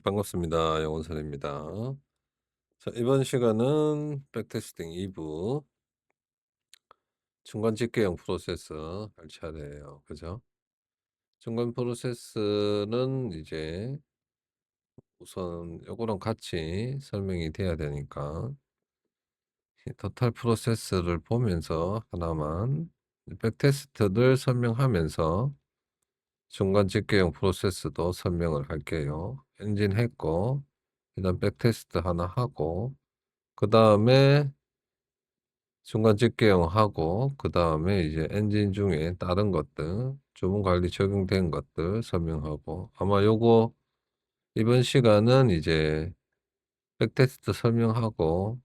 반갑습니다. 영원선입니다. 자, 이번 시간은 백테스팅 2부 중간 집계형 프로세스 할 차례예요. 그죠? 중간 프로세스는 이제 우선 요거랑 같이 설명이 돼야 되니까 이 토탈 프로세스를 보면서 하나만 백테스트를 설명하면서 중간 집계형 프로세스도 설명을 할게요. 엔진 했고 일단 백테스트 하나 하고 그다음에 중간 집계형 하고 그다음에 이제 엔진 중에 다른 것들 주문 관리 적용된 것들 설명하고 아마 요거 이번 시간은 이제 백테스트 설명하고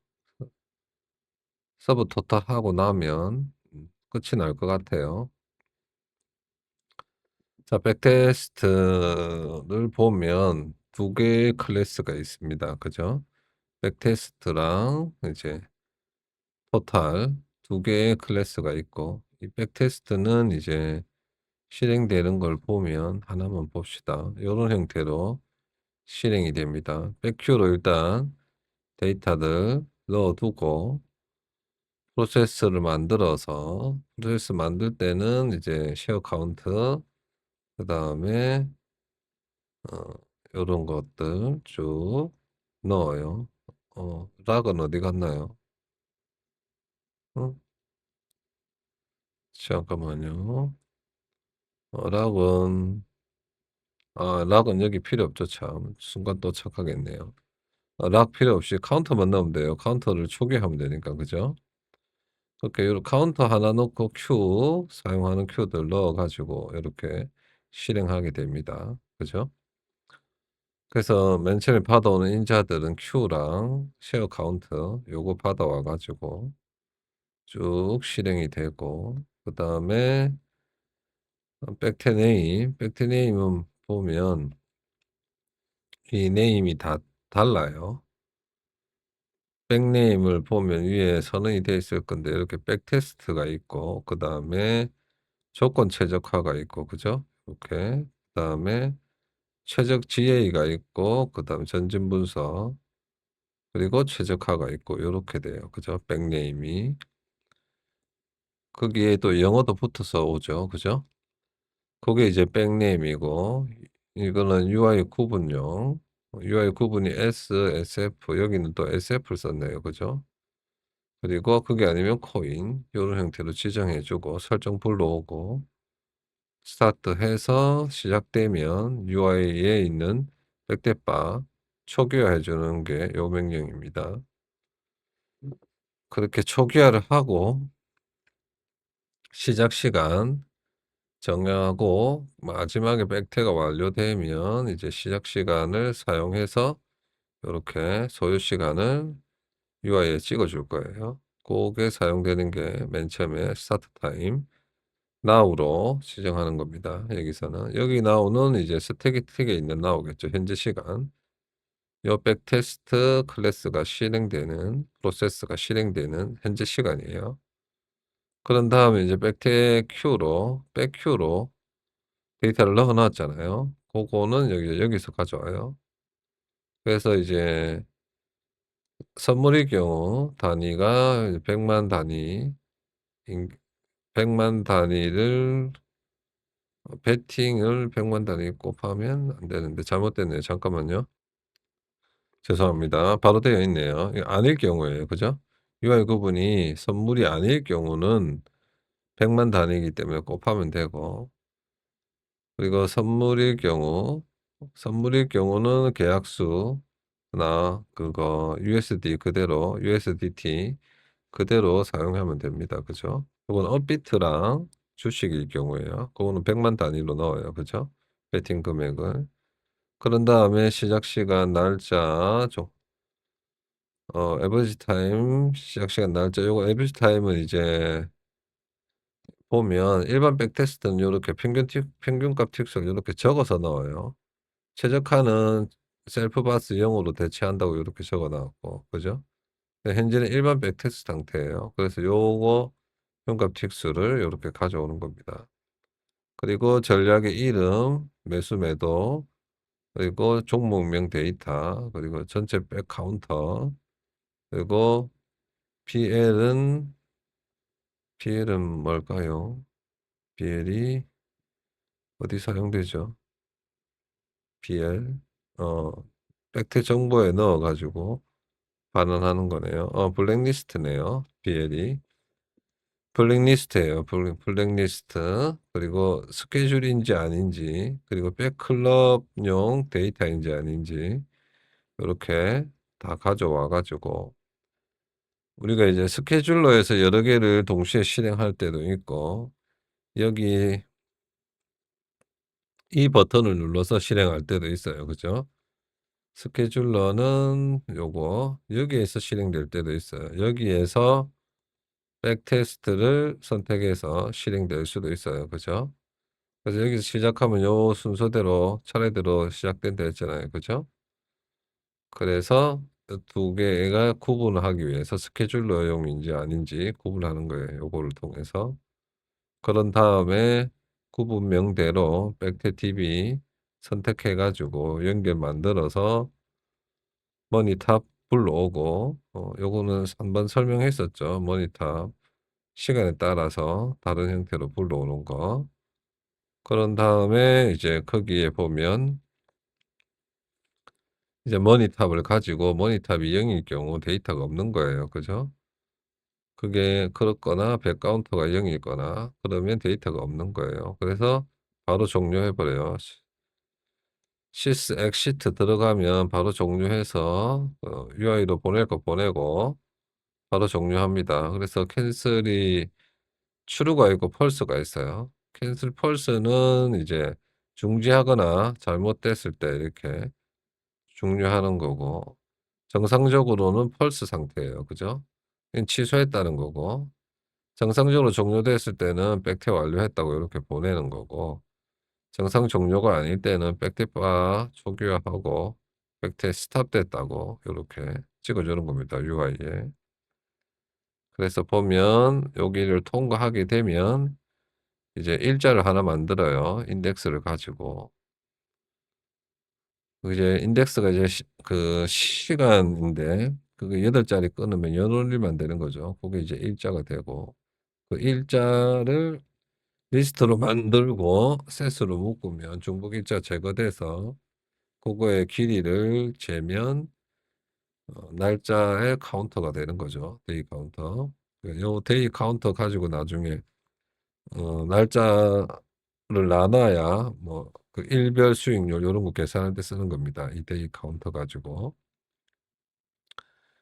서브 토탈 하고 나면 끝이 날 것 같아요. 자, 백테스트를 보면 두 개의 클래스가 있습니다. 그죠? 백테스트랑 이제 토탈 두 개의 클래스가 있고 이 백테스트는 이제 실행되는 걸 보면 하나만 봅시다. 요런 형태로 실행이 됩니다. 백큐로 일단 데이터를 넣어 두고 프로세스를 만들어서 프로세스 만들 때는 이제 쉐어 카운트 그다음에 어 요런 것들 쭉 넣어요. 락은 어디 갔나요? 어 잠깐만요. 락은 락은 여기 필요 없죠 참. 순간 또 착각했네요. 락 필요 없이 카운터만 넣으면 돼요. 카운터를 초기화하면 되니까. 그죠? 그렇게 요 카운터 하나 넣고 큐 사용하는 큐들 넣어 가지고 요렇게 실행하게 됩니다. 그죠? 그래서 맨 처음에 받아오는 인자들은 큐랑 쉐어 카운트 요거 받아와 가지고 쭉 실행이 되고 그다음에 백트 네임은 보면 이 네임이 다 달라요. 백네임을 보면 위에 선언이 돼 있을 건데 이렇게 백테스트가 있고 그다음에 조건 최적화가 있고 그죠? 이렇게 그다음에 최적 GA가 있고 그다음에 전진 분석 그리고 최적화가 있고 요렇게 돼요. 그죠? 백네임이. 거기에 또 영어도 붙어서 오죠. 그죠? 그게 이제 백네임이고 이거는 UI 구분용. UI 구분이 S, SF 여기는 또 SF를 썼네요. 그죠? 그리고 그게 아니면 코인 요런 형태로 지정해 주고 설정 불러오고 스타트해서 시작되면 UI에 있는 백대바 초기화해 주는 게 요 명령입니다. 그렇게 초기화를 하고 시작 시간 정하고 마지막에 백태가 완료되면 이제 시작 시간을 사용해서 요렇게 소요 시간을 UI에 찍어 줄 거예요. 고게 사용되는 게 맨 처음에 스타트 타임 now로 지정하는 겁니다. 여기서는. 여기 now는 이제 스태틱에 있는 now겠죠. 현재 시간. 요 백테스트 클래스가 실행되는 프로세스가 실행되는 현재 시간이에요. 그런 다음에 이제 백큐로 데이터를 넣어 놨잖아요. 고거는 여기서 가져와요. 그래서 이제 선물의 경우 단위가 이제 100만 단위 인 100만 단위를 배팅을 100만 단위 곱하면 안 되는데 잘못됐네요. 잠깐만요. 죄송합니다. 바로 되어 있네요. 이거 아닐 경우에요. 그죠? UI 구분이 선물이 아닐 경우는 100만 단위이기 때문에 곱하면 되고 그리고 선물일 경우는 계약수나 그거 USDT 그대로 사용하면 됩니다. 그죠? 요건 업비트랑 주식일 경우에요. 그거는 100만 단위로 넣어요. 그죠? 배팅 금액을. 그런 다음에 시작 시간, 날짜, 에버리지 타임, 시작 시간, 날짜. 요거 에버리지 타임은 이제 보면 일반 백테스트는 요렇게 평균값 틱수를 요렇게 적어서 넣어요. 최적화는 셀프 바스 0으로 대체한다고 요렇게 적어 놨고. 그죠? 현재는 일반 백테스트 상태예요. 그래서 요거 평값 틱수를 요렇게 가져오는 겁니다. 그리고 전략의 이름, 매수 매도 그리고 종목명 데이터, 그리고 전체 백 카운터, 그리고 PL은 뭘까요? PL이 어디 사용되죠? PL 어 백태 정보에 넣어 가지고 반환하는 거네요. 블랙리스트네요. PL이 블랙리스트예요. 블랙리스트. 그리고 스케줄인지 아닌지, 그리고 백클럽용 데이터인지 아닌지 요렇게 다 가져와 가지고 우리가 이제 스케줄러에서 여러 개를 동시에 실행할 때도 있고, 여기 이 버튼을 눌러서 실행할 때도 있어요. 그죠? 스케줄러는 요거 여기에서 실행될 때도 있어요. 여기에서 백테스트를 선택해서 실행될 수도 있어요. 그죠? 그래서 여기서 시작하면 요 순서대로 차례대로 시작된다 했잖아요. 그죠? 그래서 두 개가 구분을 하기 위해서 스케줄러용인지 아닌지 구분하는 거예요. 요거를 통해서. 그런 다음에 구분명대로 백태TV 선택해 가지고 연결 만들어서 머니탑 불러오고, 요거는 한번 설명했었죠. 머니탑 시간에 따라서 다른 형태로 불러오는 거. 그런 다음에 이제 거기에 보면 이제 머니탑을 가지고 머니탑이 0일 경우 데이터가 없는 거예요. 그죠? 그게 그렇거나 백 카운터가 0 이거나 그러면 데이터가 없는 거예요. 그래서 바로 종료해 버려요. sys exit 들어가면 바로 종료해서 UI로 보낼 거 보내고 바로 종료합니다. 그래서 캔슬이 true가 있고 false가 있어요. 캔슬 false는 이제 중지하거나 잘못됐을 때 이렇게 종료하는 거고, 정상적으로는 false 상태예요. 그죠? 그냥 취소했다는 거고, 정상적으로 종료됐을 때는 백태 완료했다고 이렇게 보내는 거고, 정상 종료가 아닐 때는 백태바 초기화하고 백태 스탑됐다고 이렇게 찍어주는 겁니다. UI에. 그래서 보면 여기를 통과하게 되면 이제 일자를 하나 만들어요. 인덱스를 가지고. 이제 인덱스가 이제 그 시간인데 그게 8자리 끊으면 연월일만 되는 거죠. 그게 이제 일자가 되고, 그 일자를 리스트로 만들고 셋으로 묶으면 중복 일자 제거돼서 그거의 길이를 재면 날짜의 카운터가 되는 거죠. 데이 카운터. 요 데이 카운터 가지고 나중에 날짜를 나눠야 뭐 그 일별 수익률 요런 거 계산할 때 쓰는 겁니다. 이 데이 카운터 가지고.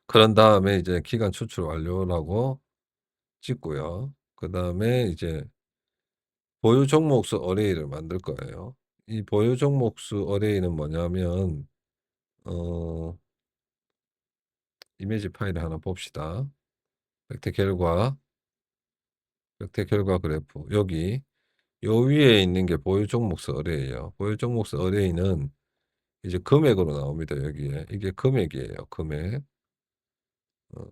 그런 다음에 이제 기간 추출 완료라고 찍고요. 그다음에 이제 보유 종목수 어레이를 만들 거예요. 이 보유 종목수 어레이는 뭐냐면 어 이미지 파일을 하나 봅시다. 백태 결과, 백태 결과 그래프 여기 요 위에 있는 게 보유 종목수 어레이예요. 보유 종목수 어레이는 이제 금액으로 나옵니다. 여기에 이게 금액이에요. 금액. 어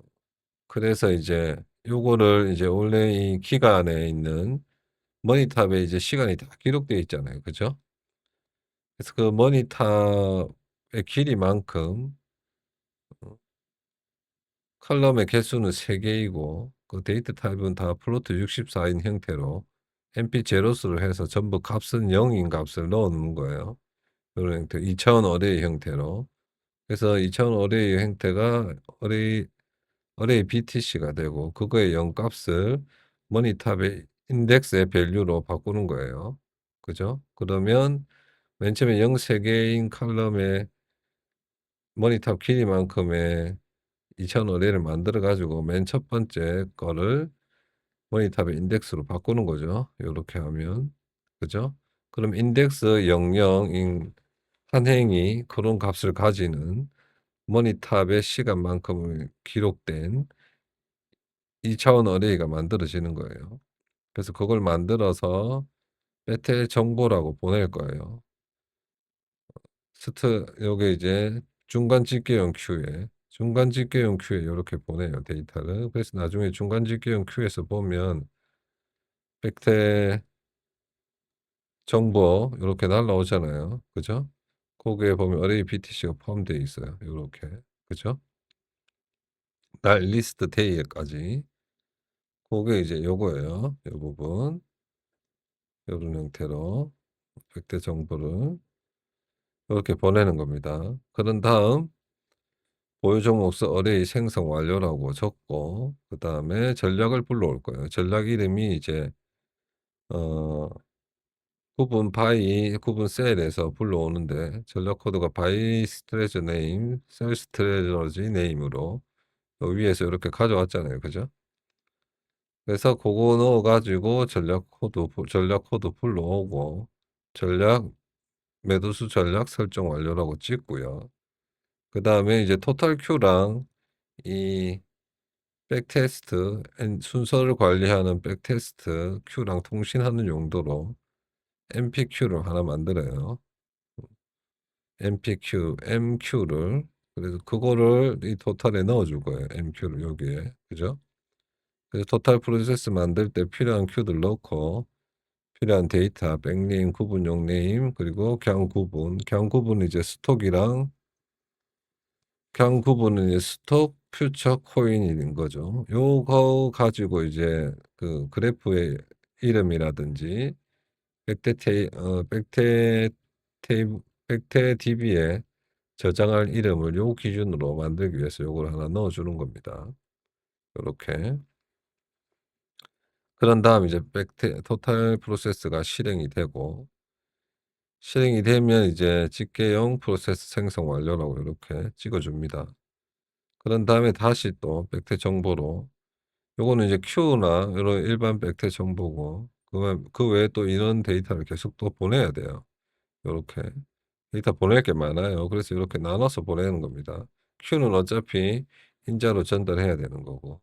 그래서 이제 요거를 이제 원래 이 기간에 있는 머니탑에 이제 시간이 다 기록되어 있잖아요. 그죠? 그래서 그 머니탑의 길이만큼 컬럼의 개수는 3 개이고 그 데이터 타입은 다 플로트 64인 형태로 MP 제로스를 해서 전부 값은 0인 값을 넣어 놓은 거예요. 요런 형태 2차원 어레이 형태로. 그래서 2차원 어레이 형태가 어레이 BTC가 되고 그거의 0 값을 머니탑의 인덱스의 밸류로 바꾸는 거예요. 그죠? 그러면 맨 처음에 0 3 개인 컬럼의 머니탑 길이만큼의 2차원 어레이를 만들어 가지고 맨 첫 번째 거를 머니탑의 인덱스로 바꾸는 거죠. 요렇게 하면. 그죠? 그럼 인덱스 00인 한 행이 그런 값을 가지는 머니탑의 시간만큼을 기록된 2차원 어레이가 만들어지는 거예요. 그래서 그걸 만들어서 배틀 정보라고 보낼 거예요. 요게 이제 중간 집계형 큐에 요렇게 보내요, 데이터를. 그래서 나중에 중간 집계형 큐에서 보면 백태 정보 요렇게 날라오잖아요. 그죠? 거기에 보면 array btc가 포함되어 있어요. 요렇게. 그죠? 날 리스트 데이에까지. 고게 이제 요거예요. 요 부분. 요런 형태로 백대 정보를 요렇게 보내는 겁니다. 그런 다음 보유 종목서 array 생성 완료라고 적고 그다음에 전략을 불러올 거예요. 전략 이름이 이제 어 구분 by 구분 셀에서 불러오는데 전략 코드가 by strategy name, sell strategy name으로 요 위에서 이렇게 가져왔잖아요. 그죠? 그래서 고거 넣어 가지고 전략 코드 불러오고 전략 매도수 전략 설정 완료라고 찍고요. 그다음에 이제 토탈 큐랑 이 백테스트 순서를 관리하는 백테스트 큐랑 통신하는 용도로 MPQ를 하나 만들어요. MPQ, MQ를 그래서 그거를 이 토탈에 넣어 줄 거예요. MQ를 여기에. 그죠? 그래서 토탈 프로세스 만들 때 필요한 큐들 넣고 필요한 데이터, 백네임, 구분용 네임, 그리고 경 구분. 경 구분은 이제 스톡이랑 경 구분은 이제 스톡 퓨처 코인인 거죠. 요거 가지고 이제 그 그래프의 이름이라든지 백태 DB에 저장할 이름을 요 기준으로 만들기 위해서 요걸 하나 넣어 주는 겁니다. 요렇게. 그런 다음 이제 토탈 프로세스가 실행이 되고 실행이 되면 이제 집계형 프로세스 생성 완료라고 이렇게 찍어 줍니다. 그런 다음에 다시 또 백태 정보로 요거는 이제 큐나 이런 일반 백태 정보고 그 외에 또 이런 데이터를 계속 또 보내야 돼요. 요렇게. 데이터 보낼 게 많아요. 그래서 이렇게 나눠서 보내는 겁니다. 큐는 어차피 인자로 전달해야 되는 거고.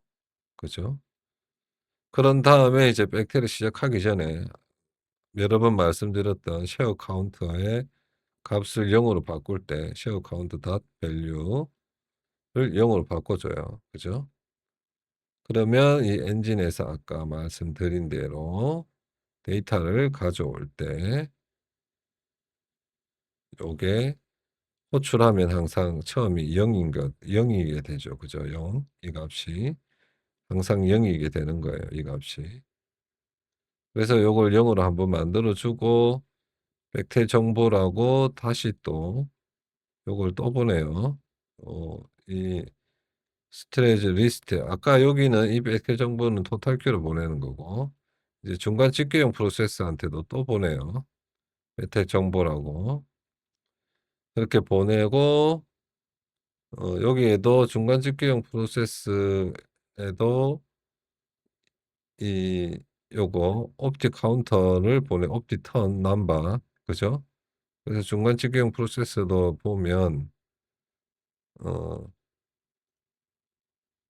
그죠? 그런 다음에 이제 백태를 시작하기 전에 여러 번 말씀드렸던 쉐어 카운트의 값을 0으로 바꿀 때 쉐어 카운트 닷 value를 0으로 바꿔줘요. 그죠? 그러면 이 엔진에서 아까 말씀드린 대로 데이터를 가져올 때 요게 호출하면 항상 처음이 0이게 되죠. 그죠? 0. 이 값이 항상 0이게 되는 거예요. 이 값이. 그래서 요걸 0으로 한번 만들어 주고 백태 정보라고 다시 또 요걸 또 보내요. 이 스트레이지 리스트 아까 여기는 이 백태 정보는 토탈 큐로 보내는 거고 이제 중간 집계형 프로세스한테도 또 보내요. 백태 정보라고. 그렇게 보내고 여기에도 중간 집계형 프로세스에도 이 요거 옵티 카운터를 옵티 턴 넘버 그죠? 그래서 중간 집계형 프로세스도 보면 어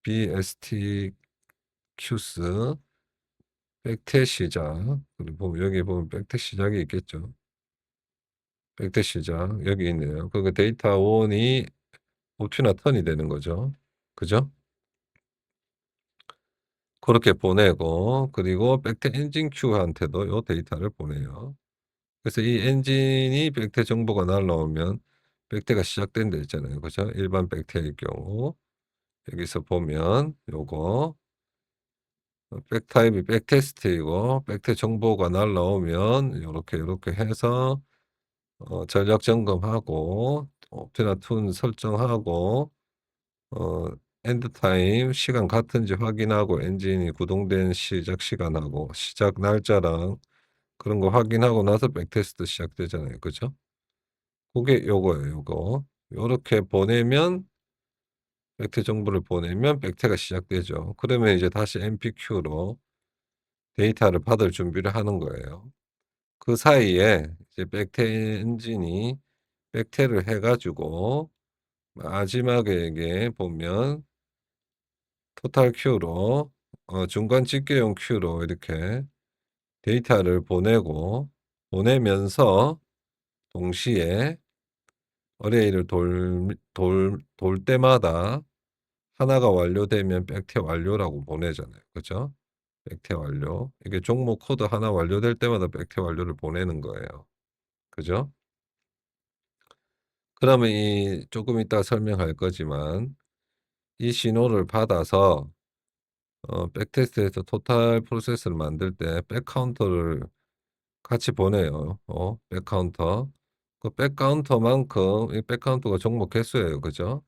BST 큐스 백태 시작 그리고 보면 여기 보면 백태 시작이 있겠죠. 백태 시작 여기 있네요. 그 데이터 원이 옵티나 턴이 되는 거죠. 그죠? 그렇게 보내고 그리고 백태 엔진 큐한테도 요 데이터를 보내요. 그래서 이 엔진이 백태 정보가 날라오면 백태가 시작된다 했잖아요. 그죠? 일반 백태의 경우 여기서 보면 요거 백 타입이 백테스트이고 백태 정보가 날라오면 요렇게 해서 전력 점검하고 옵티나 툰 설정하고 어 엔드 타임 시간 같은지 확인하고 엔진이 구동된 시작 시간하고 시작 날짜랑 그런 거 확인하고 나서 백테스트 시작되잖아요. 그죠? 그게 요거예요, 요거. 요렇게 보내면 백태 정보를 보내면 백태가 시작되죠. 그러면 이제 다시 MPQ로 데이터를 받을 준비를 하는 거예요. 그 사이에 이제 백태 엔진이 백태를 해 가지고 마지막에 이게 보면 토탈 큐로 중간 집계용 큐로 이렇게 데이터를 보내면서 동시에 어레이를 돌 때마다 하나가 완료되면 백태 완료라고 보내잖아요. 그죠? 백태 완료. 이게 종목 코드 하나 완료될 때마다 백태 완료를 보내는 거예요. 그죠? 그러면 이 조금 이따 설명할 거지만 이 신호를 받아서 백테스트에서 토탈 프로세스를 만들 때 백 카운터를 같이 보내요. 백 카운터. 그 백 카운터만큼 이 백 카운터가 종목 개수예요. 그죠?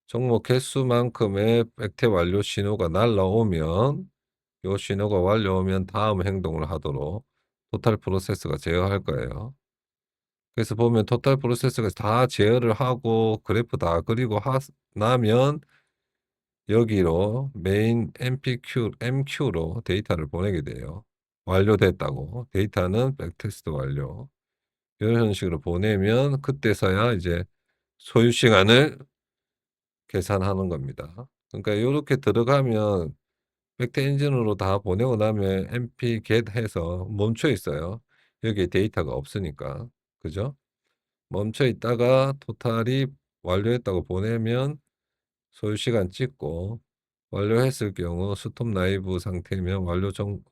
종목 개수만큼의 백태 완료 신호가 날라오면 요 신호가 완료오면 다음 행동을 하도록 토탈 프로세스가 제어할 거예요. 그래서 보면 토탈 프로세스가 다 제어를 하고 그래프 다 그리고 나면 여기로 메인 MQ로 데이터를 보내게 돼요. 완료됐다고. 데이터는 백테스트 완료. 이런 식으로 보내면 그때서야 이제 소요 시간을 계산하는 겁니다. 그러니까 요렇게 들어가면 백태 엔진으로 다 보내고 나면 np get 해서 멈춰 있어요. 여기에 데이터가 없으니까. 그죠? 멈춰 있다가 토탈이 완료했다고 보내면 소요 시간 찍고 완료했을 경우 스톱 라이브 상태면 완료 정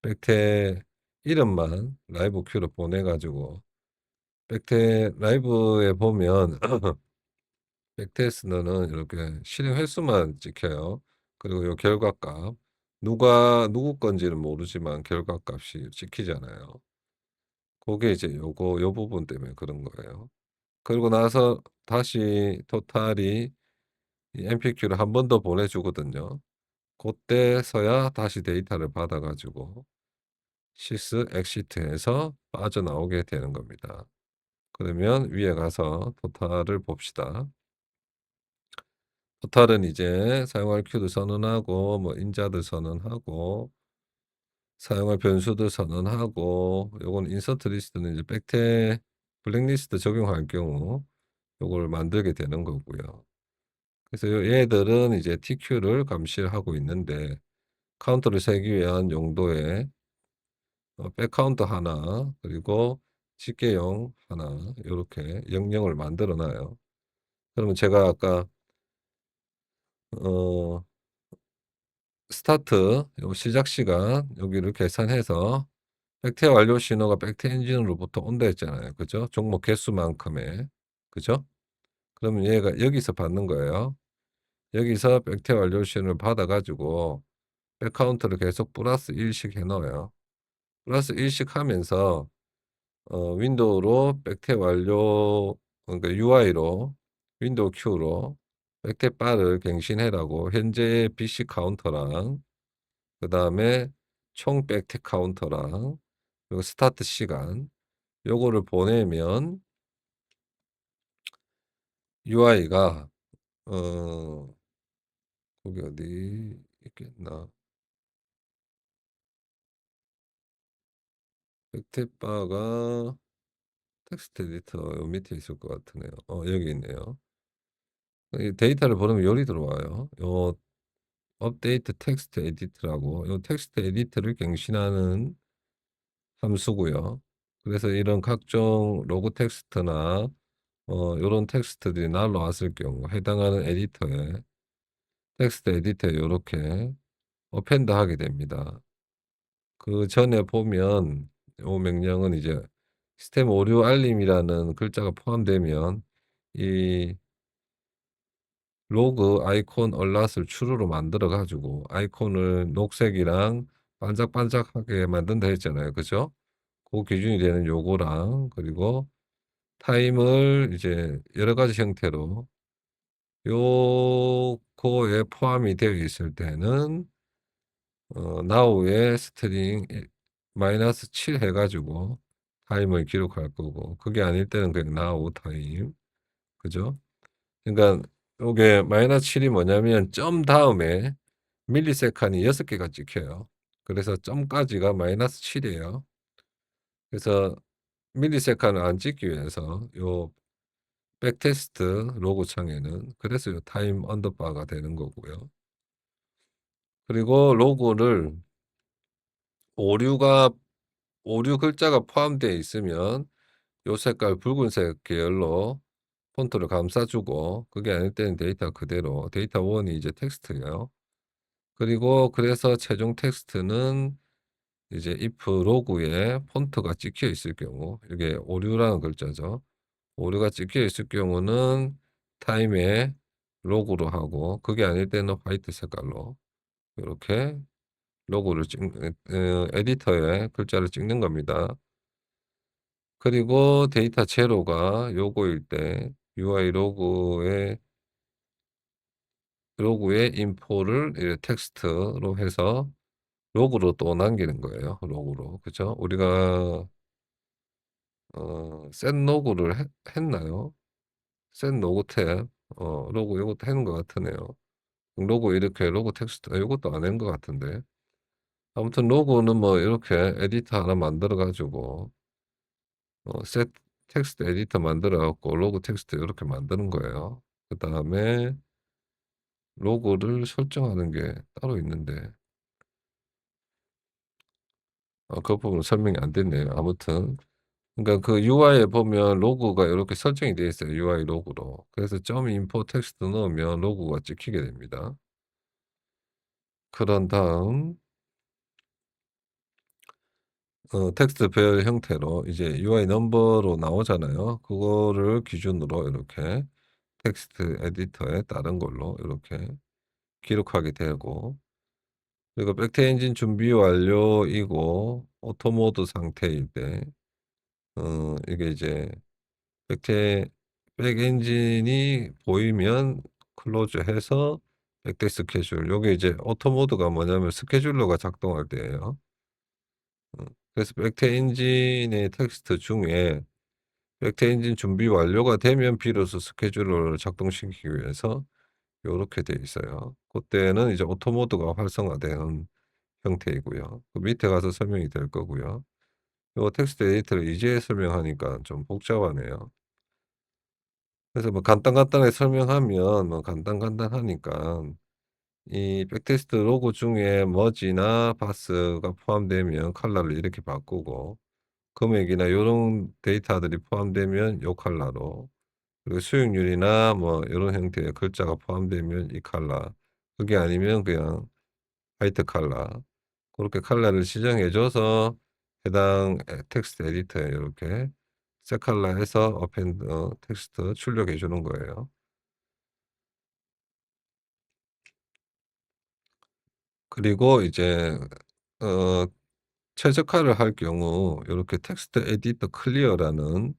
백태 이름만 라이브 큐로 보내 가지고 백태 라이브에 보면 백테스트는 이렇게 실행 횟수만 찍혀요. 그리고 요 결과값 누구 건지는 모르지만 결과값이 찍히잖아요. 그게 이제 요 부분 때문에 그런 거예요. 그러고 나서 다시 토탈이 이 MPQ를 한 번 더 보내 주거든요. 고때서야 다시 데이터를 받아 가지고 sys exit해서 빠져나오게 되는 겁니다. 그러면 위에 가서 토탈을 봅시다. 토탈은 이제 사용할 큐도 선언하고 뭐 인자들 선언하고 사용할 변수들 선언하고 요건 인서트 리스트는 이제 백태 블랙리스트 적용할 경우 요걸 만들게 되는 거고요. 그래서 얘들은 이제 TQ를 감시를 하고 있는데 카운터를 세기 위한 용도의 백카운터 하나 그리고 집계형 하나 요렇게 영역을 만들어 놔요. 그러면 제가 아까 어 스타트 요 시작 시간 여기를 계산해서 백태 완료 신호가 백태 엔진으로부터 온다 했잖아요. 그죠? 종목 개수만큼의. 그죠? 그러면 얘가 여기서 받는 거예요. 여기서 백태 완료 신호를 받아 가지고 백 카운트를 계속 플러스 1씩 해 넣어요. 플러스 1씩 하면서 윈도우로 백태 완료 그러니까 UI로 윈도우 Q로 백태 바를 갱신해라고 현재 BC 카운터랑 그다음에 총 백태 카운터랑 그리고 스타트 시간 요거를 보내면 UI가 어 거기 어디 있겠나. 백태 바가 텍스트 에디터 요 밑에 있을 것 같으네요. 여기 있네요. 이 데이터를 보내면 요리 들어와요. 요 업데이트 텍스트 에디트라고 요 텍스트 에디트를 갱신하는 함수고요. 그래서 이런 각종 로그 텍스트나 요런 텍스트들이 날라왔을 경우 해당하는 에디터에 텍스트 에디터에 요렇게 어펜드 하게 됩니다. 그전에 보면 요 명령은 이제 시스템 오류 알림이라는 글자가 포함되면 이 로그 아이콘 얼럿을 true로 만들어 가지고 아이콘을 녹색이랑 반짝반짝하게 만든다 했잖아요. 그죠? 그 기준이 되는 요거랑 그리고 타임을 이제 여러 가지 형태로 요거에 포함이 되어 있을 때는 now에 스트링 마이너스 7 해 가지고 타임을 기록할 거고 그게 아닐 때는 그냥 now 타임. 그죠? 그러니까 요게 마이너스 7이 뭐냐면 점 다음에 밀리세컨이 6 개가 찍혀요. 그래서 점까지가 마이너스 7 이에요. 그래서 밀리세컨을 안 찍기 위해서 요 백테스트 로고 창에는 그래서 요 타임 언더바가 되는 거고요. 그리고 로고를 오류가 오류 글자가 포함되어 있으면 요 색깔 붉은색 계열로 폰트를 감싸 주고 그게 아닐 때는 데이터 그대로 데이터 1이 이제 텍스트예요. 그리고 그래서 최종 텍스트는 이제 if 로그에 폰트가 찍혀 있을 경우 이게 오류라는 글자죠. 오류가 찍혀 있을 경우는 타임에 로그로 하고, 그게 아닐 때는 화이트 색깔로 요렇게 로고를 에디터에 글자를 찍는 겁니다. 그리고 데이터 제로가 요거일 때 UI 로그에 인포를 텍스트로 해서 로그로 또 남기는 거예요. 로그로. 그죠? 우리가 set 로그를 했나요? set 로그 탭. 로그 요것도 했는 것 같으네요. 로고 이렇게 로고 텍스트 요것도 안 한 것 같은데. 아무튼 로고는 뭐 이렇게 에디터 하나 만들어 가지고 set 텍스트 에디터 만들어 갖고 로고 텍스트 요렇게 만드는 거예요. 그다음에 로고를 설정하는 게 따로 있는데 그 부분은 설명이 안 됐네요. 아무튼 그러니까 그 UI에 보면 로고가 요렇게 설정이 되어 있어요, UI 로고로. 그래서 점 인포 텍스트 넣으면 로고가 찍히게 됩니다. 그런 다음 텍스트 배열 형태로 이제 UI 넘버로 나오잖아요. 그거를 기준으로 이렇게 텍스트 에디터에 다른 걸로 이렇게 기록하게 되고, 그리고 백트 엔진 준비 완료이고 오토 모드 상태일 때 이게 이제 백태 백 엔진이 보이면 클로즈 해서 백대 스케줄, 요게 이제 오토 모드가 뭐냐면 스케줄러가 작동할 때예요. 그래서 백태 엔진의 텍스트 중에 백태 엔진 준비 완료가 되면 비로소 스케줄러를 작동시키기 위해서 요렇게 돼 있어요. 고때는 이제 오토 모드가 활성화되는 형태이고요. 그 밑에 가서 설명이 될 거고요. 요 텍스트 에디터를 이제 설명하니까 좀 복잡하네요. 그래서 뭐 간단하게 설명하면 뭐 간단하니까 이 백테스트 로고 중에 머지나 바스가 포함되면 컬러를 이렇게 바꾸고, 금액이나 요런 데이터들이 포함되면 요 컬러로, 그리고 수익률이나 뭐 요런 형태의 글자가 포함되면 이 컬러, 그게 아니면 그냥 화이트 컬러, 고렇게 컬러를 지정해 줘서 해당 텍스트 에디터에 요렇게 색 컬러 해서 어펜드 텍스트 출력해 주는 거예요. 그리고 이제 어 최적화를 할 경우 요렇게 텍스트 에디터 클리어라는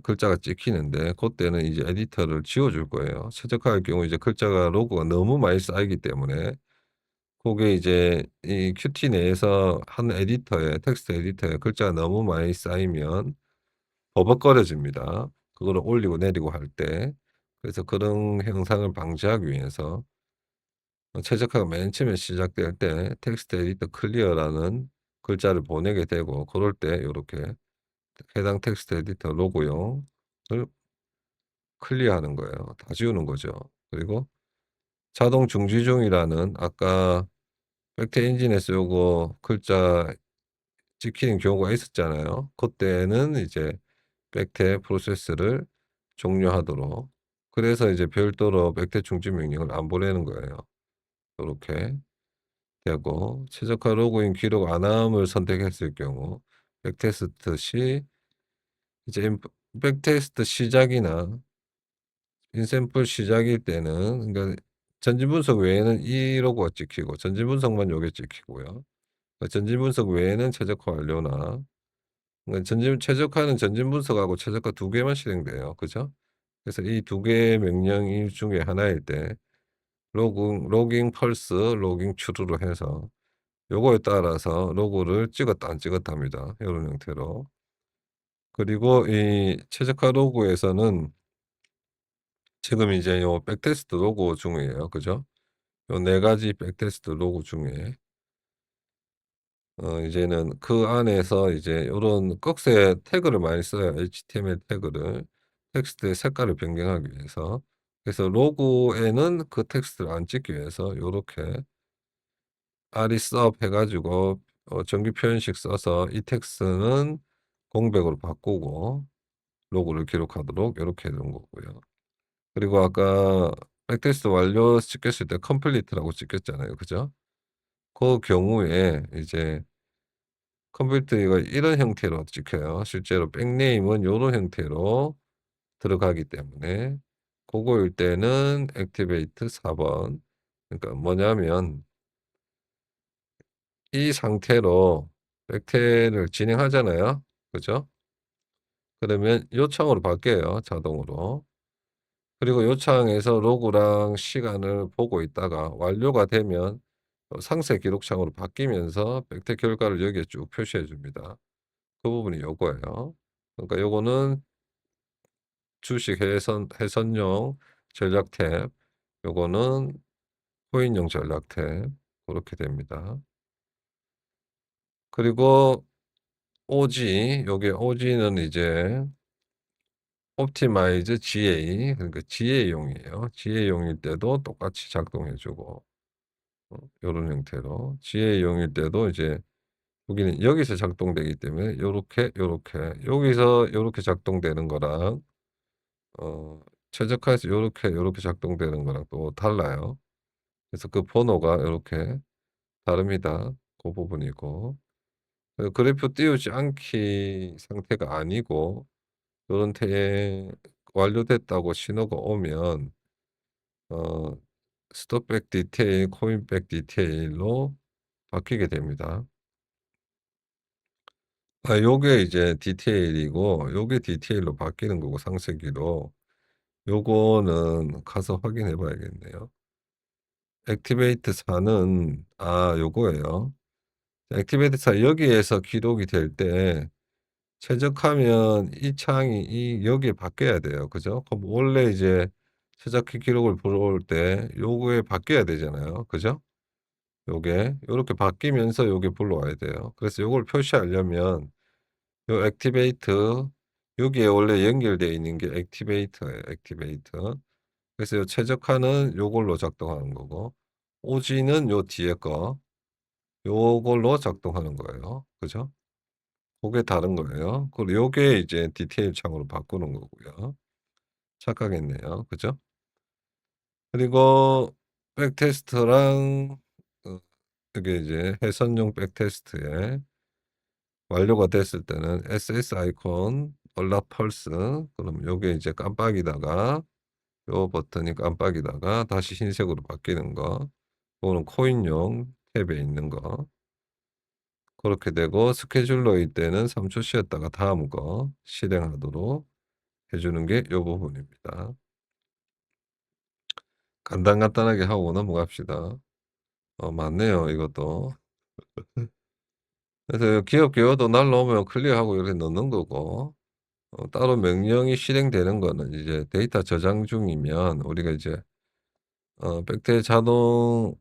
글자가 찍히는데, 고때는 이제 에디터를 지워 줄 거예요. 최적화할 경우 이제 글자가 로고가 너무 많이 쌓이기 때문에 고게 이제 이 큐티 내에서 한 에디터에 텍스트 에디터에 글자가 너무 많이 쌓이면 버벅거려집니다, 그거를 올리고 내리고 할 때. 그래서 그런 현상을 방지하기 위해서 최적화가 맨 처음에 시작될 때 텍스트 에디터 클리어라는 글자를 보내게 되고, 그럴 때 요렇게 해당 텍스트 에디터 로고용을 클리어하는 거예요. 다 지우는 거죠. 그리고 자동 중지 중이라는 아까 백태 엔진에서 요거 글자 찍히는 경우가 있었잖아요. 그때는 이제 백태 프로세스를 종료하도록, 그래서 이제 별도로 백태 중지 명령을 안 보내는 거예요. 요렇게 되고, 최적화 로그인 기록 안함을 선택했을 경우 백테스트 시 이제 백테스트 시작이나 인샘플 시작일 때는, 그러니까 전진 분석 외에는 이 로고가 찍히고 전진 분석만 요게 찍히고요. 그러니까 전진 분석 외에는 최적화 완료나, 그러니까 최적화는 전진 분석하고 최적화 두 개만 실행돼요. 그죠? 그래서 이 두 개의 명령 중에 하나일 때 로깅 펄스, 로깅 true로 해서 요거에 따라서 로고를 찍었다 안 찍었다 합니다, 요런 형태로. 그리고 이 최적화 로고에서는 지금 이제 요 백테스트 로고 중이에요. 그죠? 요 네 가지 백테스트 로고 중에 이제는 그 안에서 이제 요런 꺽쇠 태그를 많이 써요, HTML 태그를. 텍스트의 색깔을 변경하기 위해서. 그래서 로고에는 그 텍스트를 안 찍기 위해서 요렇게 RE_SUB 해 가지고 정규 표현식 써서 이 텍스트는 공백으로 바꾸고 로고를 기록하도록 요렇게 해 놓은 거고요. 그리고 아까 백테스트 완료 찍혔을 때 컴플리트라고 찍혔잖아요. 그죠? 그 경우에 이제 컴플리트가 이런 형태로 찍혀요. 실제로 백네임은 요런 형태로 들어가기 때문에 고거일 때는 액티베이트 4 번. 그러니까 뭐냐면 이 상태로 백태를 진행하잖아요. 그죠? 그러면 요창으로 바뀌어요, 자동으로. 그리고 요창에서 로그랑 시간을 보고 있다가 완료가 되면 상세 기록창으로 바뀌면서 백태 결과를 여기에 쭉 표시해 줍니다. 그 부분이 요거예요. 그러니까 요거는 주식 해선용 전략 탭, 요거는 코인용 전략 탭 고렇게 됩니다. 그리고 OG, 요게 OG는 이제 옵티마이즈 GA, 그러니까 GA용이에요. GA용일 때도 똑같이 작동해 주고 요런 형태로 GA용일 때도 이제 여기는 여기서 작동되기 때문에 요렇게, 요렇게 여기서 요렇게 작동되는 거랑 어 최적화해서 요렇게, 요렇게 작동되는 거랑 또 달라요. 그래서 그 번호가 요렇게 다릅니다. 고 부분이고. 그래프 띄우지 않기 상태가 아니고 요런 태 완료됐다고 신호가 오면 어 스톱백 디테일, 코인백 디테일로 바뀌게 됩니다. 요게 이제 디테일이고 요게 디테일로 바뀌는 거고 상세기로. 요거는 가서 확인해 봐야겠네요. 액티베이트 4는 요거예요. 액티베이트 4 여기에서 기록이 될 때 최적화면 이 창이 여기에 바뀌어야 돼요. 그죠? 그럼 원래 이제 최적화 기록을 들어올 때 요거에 바뀌어야 되잖아요. 그죠? 요게 요렇게 바뀌면서 요게 불러와야 돼요. 그래서 요걸 표시하려면 요 액티베이트 여기에 원래 연결되어 있는 게 액티베이터예요, 액티베이트. 그래서 요 최적화는 요걸로 작동하는 거고 오지는 요 뒤에 거 요걸로 작동하는 거예요. 그죠? 고게 다른 거예요. 그리고 요게 이제 디테일 창으로 바꾸는 거고요. 착각했네요. 그죠? 그리고 백테스트랑 이게 이제 해선용 백테스트에 완료가 됐을 때는 SS 아이콘 얼랍 펄스 그럼 요게 이제 깜빡이다가 요 버튼이 깜빡이다가 다시 흰색으로 바뀌는 거 그거는 코인용 탭에 있는 거 그렇게 되고 스케줄러일 때는 3초 쉬었다가 다음 거 실행하도록 해 주는 게 요 부분입니다. 간단간단하게 하고 넘어갑시다. 많네요 이것도. 그래서 기업 기여도 날라오면 클릭하고 이렇게 넣는 거고 따로 명령이 실행되는 거는 이제 데이터 저장 중이면 우리가 이제 백태 자동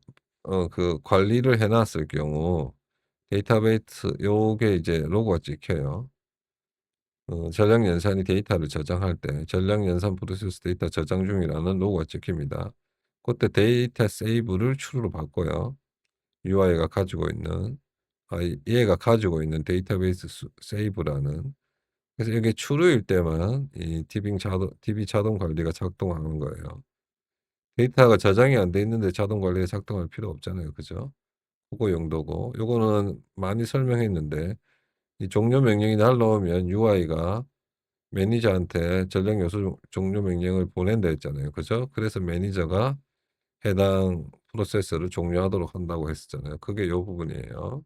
그 관리를 해 놨을 경우 데이터베이스 요게 이제 로고가 찍혀요. 전략 연산이 데이터를 저장할 때 전략 연산 프로세스 데이터 저장 중이라는 로고가 찍힙니다. 그때 데이터 세이브를 true로 바꿔요. UI가 가지고 있는 얘가 가지고 있는 데이터베이스 세이브라는 그래서 이게 true일 때만 이 DB 자동 관리가 작동하는 거예요. 데이터가 저장이 안 돼 있는데 자동 관리가 작동할 필요 없잖아요. 그죠? 그거 용도고 요거는 많이 설명했는데 이 종료 명령이 날라오면 UI가 매니저한테 전략 요소 종료 명령을 보낸다 했잖아요. 그죠? 그래서 매니저가 해당 프로세스를 종료하도록 한다고 했었잖아요. 그게 요 부분이에요.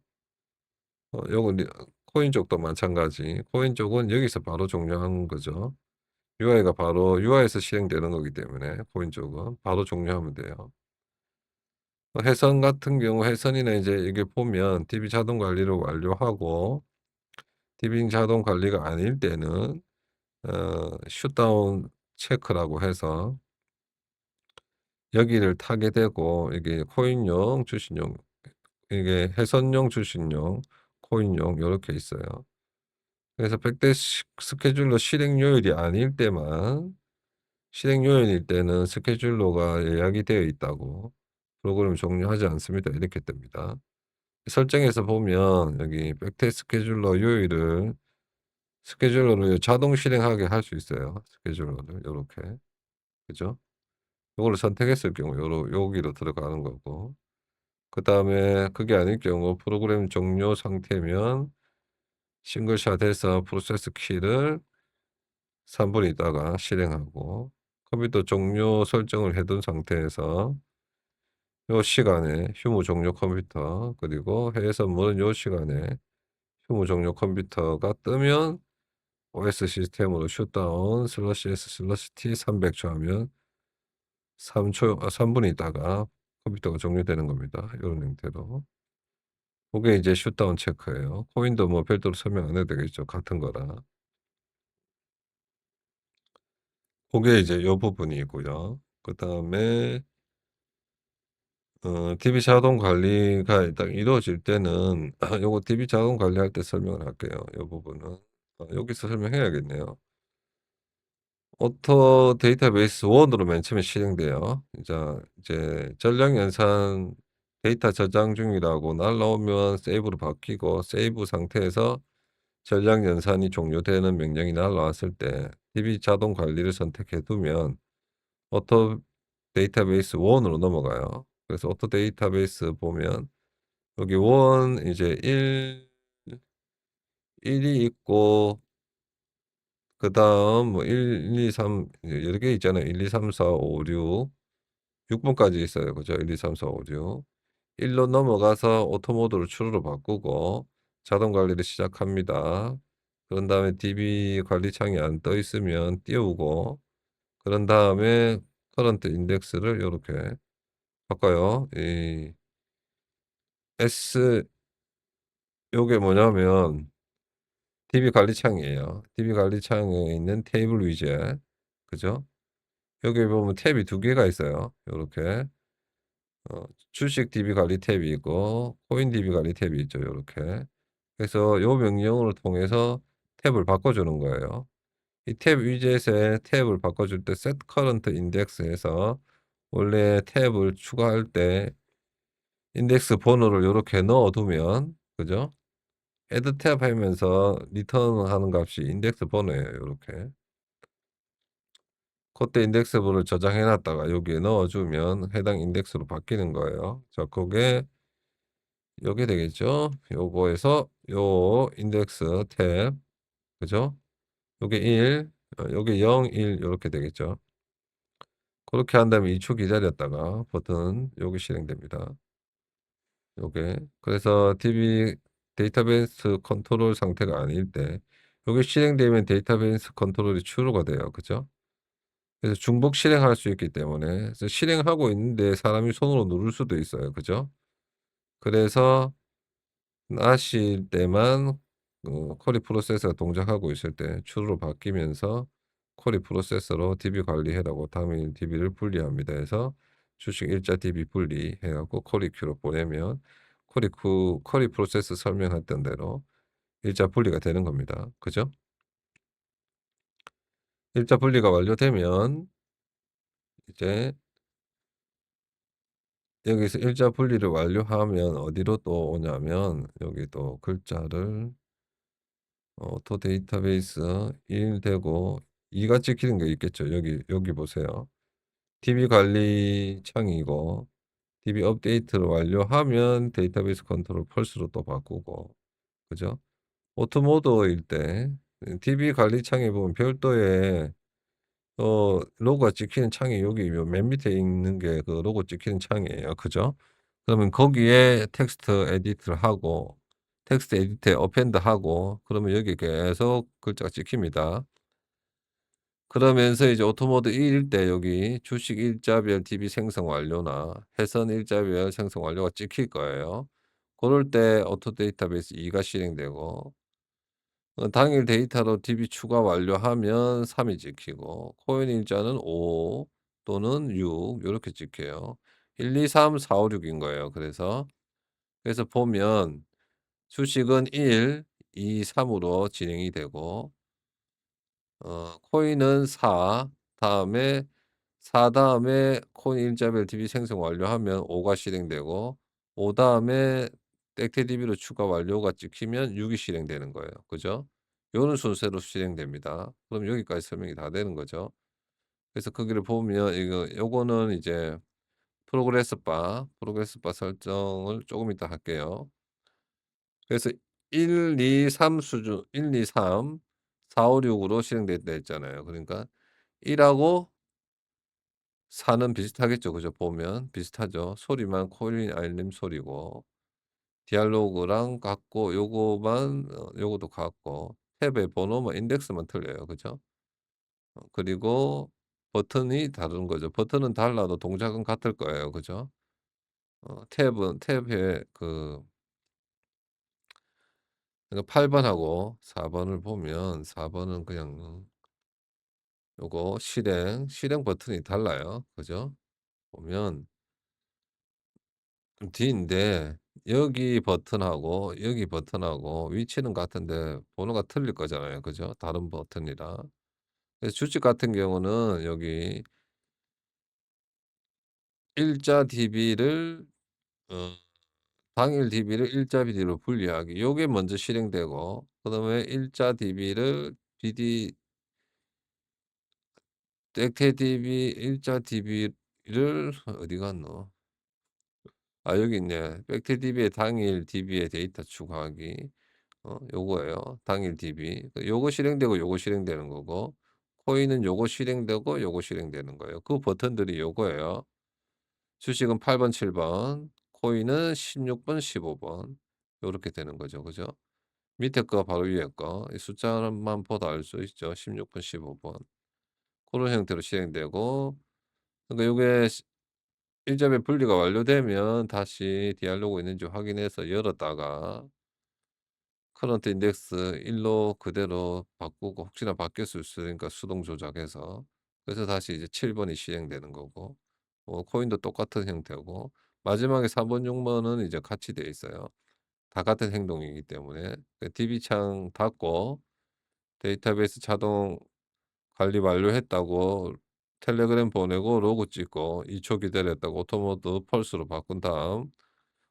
요건 코인 쪽도 마찬가지. 코인 쪽은 여기서 바로 종료하는 거죠. UI가 바로 UI에서 실행되는 거기 때문에 코인 쪽은 바로 종료하면 돼요. 해선 같은 경우 해선이나 이제 이게 보면 DB 자동 관리를 완료하고 DB 자동 관리가 아닐 때는 슛다운 체크라고 해서 여기를 타게 되고 이게 코인용, 주식용 이게 해선용, 주식용, 코인용 요렇게 있어요. 그래서 백대 스케줄러 실행 요일이 아닐 때만 실행 요일일 때는 스케줄러가 예약이 되어 있다고 프로그램 종료하지 않습니다. 이렇게 뜹니다. 설정에서 보면 여기 백태 스케줄러 요일을 스케줄러를 자동 실행하게 할 수 있어요. 스케줄러를 요렇게. 그죠? 요거를 선택했을 경우 여기로 들어가는 거고. 그다음에 그게 아닐 경우 프로그램 종료 상태면 싱글샷해서 프로세스 키를 3분 있다가 실행하고 컴퓨터 종료 설정을 해둔 상태에서 요 시간에 휴무 종료 컴퓨터 그리고 해외 선물은 요 시간에 휴무 종료 컴퓨터가 뜨면 OS 시스템으로 셧다운 /s/t 300초 하면 3 분 있다가 컴퓨터가 종료되는 겁니다. 요런 형태로. 고게 이제 셧다운 체크예요. 코인도 뭐 별도로 설명 안 해도 되겠죠. 같은 거라. 고게 이제 요 부분이고요. 그다음에 DB 자동 관리가 딱 이루어질 때는 요거 DB 자동 관리할 때 설명을 할게요. 요 부분은. 여기서 설명해야겠네요. 오토 데이터베이스 1 으로 맨 처음에 실행돼요. 이제 전량 연산 데이터 저장 중이라고 날라오면 세이브로 바뀌고 세이브 상태에서 전량 연산이 종료되는 명령이 날라왔을 때 DB 자동 관리를 선택해 두면 오토 데이터베이스 1 으로 넘어가요. 그래서 오토 데이터베이스 보면 여기 1 이제 1이 있고 그다음 뭐 1, 2, 3 여러 개 있잖아요. 1, 2, 3, 4, 5, 6 6 번까지 있어요. 그죠? 1, 2, 3, 4, 5, 6 1로 넘어가서 오토 모드로 true로 바꾸고 자동 관리를 시작합니다. 그런 다음에 DB 관리 창이 안 떠 있으면 띄우고 그런 다음에 current index를 요렇게 바꿔요. 이 S 요게 뭐냐면 DB 관리 창이에요. DB 관리 창에 있는 테이블 위젯. 그죠? 여기 보면 탭이 두 개가 있어요. 요렇게. 주식 DB 관리 탭이 있고 코인 DB 관리 탭이 있죠. 요렇게. 그래서 요 명령을 통해서 탭을 바꿔주는 거예요. 이 탭 위젯에 탭을 바꿔줄 때 set current index 해서 원래 탭을 추가할 때 인덱스 번호를 요렇게 넣어 두면 그죠? add 탭 하면서 리턴하는 값이 인덱스 번호예요. 요렇게. 그때 인덱스 번호를 저장해 놨다가 여기에 넣어 주면 해당 인덱스로 바뀌는 거예요. 자, 그게 요게 되겠죠. 요거에서 요 인덱스 탭 그죠? 요게 1 요게 0, 1 요렇게 되겠죠. 그렇게 한 다음에 2초 기다렸다가 버튼 요게 실행됩니다. 요게. 그래서 DB 데이터베이스 컨트롤 상태가 아닐 때 요게 실행되면 데이터베이스 컨트롤이 true가 돼요. 그죠? 그래서 중복 실행할 수 있기 때문에 그래서 실행하고 있는데 사람이 손으로 누를 수도 있어요. 그죠? 그래서 나실 때만 쿼리 프로세서가 동작하고 있을 때 true로 바뀌면서 쿼리 프로세서로 DB 관리해라고 당일 DB를 분리합니다 해서 주식 일자 DB 분리해 갖고 쿼리 큐로 보내면 쿼리 프로세스 설명했던 대로 일자 분리가 되는 겁니다. 그죠? 일자 분리가 완료되면 이제 여기서 일자 분리를 완료하면 어디로 또 오냐면 여기 또 글자를 오토 데이터베이스 1 되고 2가 찍히는 게 있겠죠. 여기 보세요. DB 관리 창이고 DB 업데이트를 완료하면 데이터베이스 컨트롤 펄스로 또 바꾸고 그죠? 오토 모드일 때 DB 관리 창에 보면 별도의 로고가 찍히는 창이 여기 요 맨 밑에 있는 게 그 로고 찍히는 창이에요. 그죠? 그러면 거기에 텍스트 에디트를 하고 텍스트 에디트에 어펜드 하고 그러면 여기 계속 글자가 찍힙니다. 그러면서 이제 오토 모드 1일 때 여기 주식 일자별 DB 생성 완료나 해선 일자별 생성 완료가 찍힐 거예요. 고럴 때 오토 데이터베이스 2가 실행되고 당일 데이터로 DB 추가 완료하면 3이 찍히고 코인 일자는 5 또는 6 요렇게 찍혀요. 1, 2, 3, 4, 5, 6인 거예요. 그래서 보면 주식은 1, 2, 3 으로 진행이 되고 코인은 4 다음에 4 다음에 코인 일자별 DB 생성 완료하면 5가 실행되고 5 다음에 땡태 DB로 추가 완료가 찍히면 6이 실행되는 거예요. 그죠? 요런 순서로 실행됩니다. 그럼 여기까지 설명이 다 되는 거죠. 그래서 거기를 보면 요거는 이제 프로그레스 바 설정을 조금 이따 할게요. 그래서 1, 2, 3 수준 1, 2, 3 4, 5, 6 으로 실행됐다 했잖아요. 그러니까 1 하고 4는 비슷하겠죠. 그죠? 보면 비슷하죠. 소리만 코일 알림 소리고 디알로그랑 같고 요거만 요것도 같고 탭의 번호 뭐 인덱스만 틀려요. 그죠? 그리고 버튼이 다른 거죠. 버튼은 달라도 동작은 같을 거예요. 그죠? 탭에 그러니까 8 번하고 4 번을 보면 4 번은 그냥 요거 실행 버튼이 달라요. 그죠? 보면 D인데 여기 버튼하고 여기 버튼하고 위치는 같은데 번호가 틀릴 거잖아요. 그죠? 다른 버튼이라. 그래서 주식 같은 경우는 여기 일자 DB를 어 당일 DB를 일자 DB로 분리하기 요게 먼저 실행되고 그다음에 일자 DB를 BD 땡태 DB 일자 DB를 어디 갔노? 아 여기 있네. 백태 DB의 당일 DB에 데이터 추가하기. 요거예요. 당일 DB. 요거 실행되고 요거 실행되는 거고 코인은 요거 실행되고 요거 실행되는 거예요. 그 버튼들이 요거예요. 주식은 8 번, 7 번, 코인은 16 번, 15 번 요렇게 되는 거죠. 그죠? 밑에 거 바로 위에 거 이 숫자만 봐도 알 수 있죠. 16 번, 15 번. 고런 형태로 실행되고 그러니까 요게 일점의 분리가 완료되면 다시 디알로그 있는지 확인해서 열었다가 커런트 인덱스 1로 그대로 바꾸고 혹시나 바뀔 수 있으니까 수동 조작해서 그래서 다시 이제 7 번이 실행되는 거고 코인도 똑같은 형태고 마지막에 3 번, 6 번은 이제 같이 돼 있어요. 다 같은 행동이기 때문에 DB 창 닫고 데이터베이스 자동 관리 완료했다고 텔레그램 보내고 로고 찍고 2초 기다렸다고 오토모드 펄스로 바꾼 다음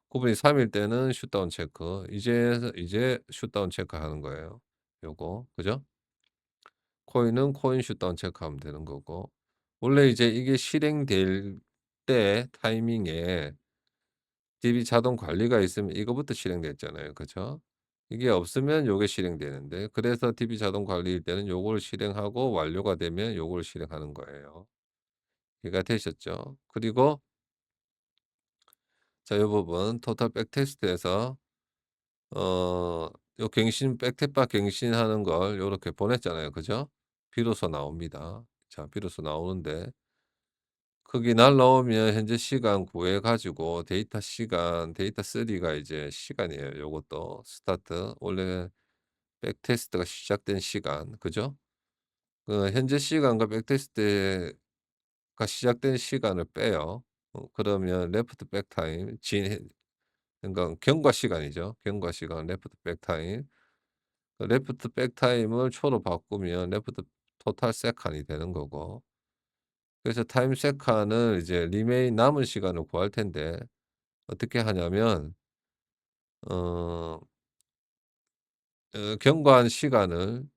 9 분이 3일 때는 슛다운 체크. 이제 슛다운 체크하는 거예요. 요거. 그죠? 코인은 코인 슛다운 체크하면 되는 거고. 원래 이제 이게 실행될 때 타이밍에 DB 자동 관리가 있으면 이거부터 실행됐잖아요. 그죠? 이게 없으면 요게 실행되는데 그래서 DB 자동 관리일 때는 요걸 실행하고 완료가 되면 요걸 실행하는 거예요. 이해가 되셨죠? 그리고 자 요 부분 토탈 백테스트에서 요 백탭바 갱신하는 걸 요렇게 보냈잖아요. 그죠? 비로소 나옵니다. 자 비로소 나오는데 거기 날라오면 현재 시간 구해 가지고 데이터 3가 이제 시간이에요. 요것도 스타트 원래 백테스트가 시작된 시간 그죠? 현재 시간과 백테스트가 시작된 시간을 빼요. 그러면 레프트 백 타임 그러니까 경과 시간이죠. 경과 시간 레프트 백 타임. 레프트 백 타임을 초로 바꾸면 레프트 토탈 세칸이 되는 거고 그래서 타임 세칸을 이제 리메인 남은 시간을 구할 텐데 어떻게 하냐면 어 경과한 시간을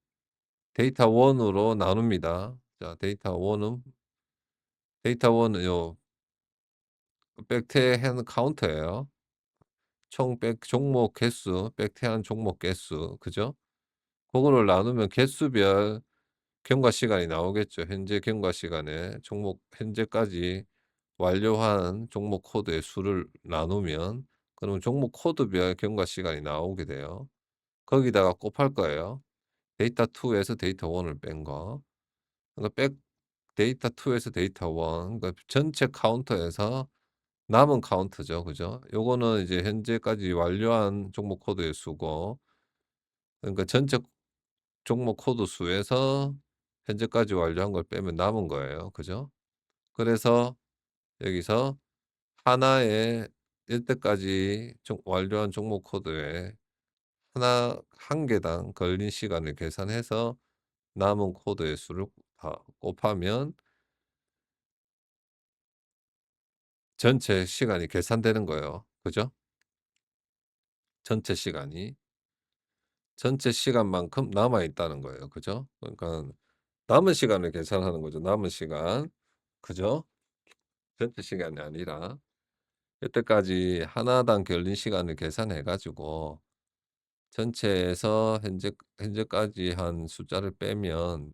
데이터 1 으로 나눕니다. 자 데이터 1은 요 백태한 카운트예요. 총 종목 개수 백태한 종목 개수 그죠? 고거를 나누면 개수별 경과 시간이 나오겠죠. 현재 경과 시간에 종목 현재까지 완료한 종목 코드의 수를 나누면 그러면 종목 코드별 경과 시간이 나오게 돼요. 거기다가 곱할 거예요. 데이터 2 에서 데이터 1을 뺀 거. 그러니까 데이터 2 에서 데이터 1 그러니까 전체 카운터에서 남은 카운트죠. 그죠? 요거는 이제 현재까지 완료한 종목 코드의 수고 그러니까 전체 종목 코드 수에서 현재까지 완료한 걸 빼면 남은 거예요. 그죠? 그래서 여기서 하나의 이때까지 완료한 종목 코드에 한 개당 걸린 시간을 계산해서 남은 코드의 수를 다 곱하면 전체 시간이 계산되는 거예요. 그죠? 전체 시간이. 전체 시간만큼 남아 있다는 거예요. 그죠? 그러니까 남은 시간을 계산하는 거죠. 남은 시간. 그죠? 전체 시간이 아니라. 여태까지 하나당 걸린 시간을 계산해 가지고 전체에서 현재까지 한 숫자를 빼면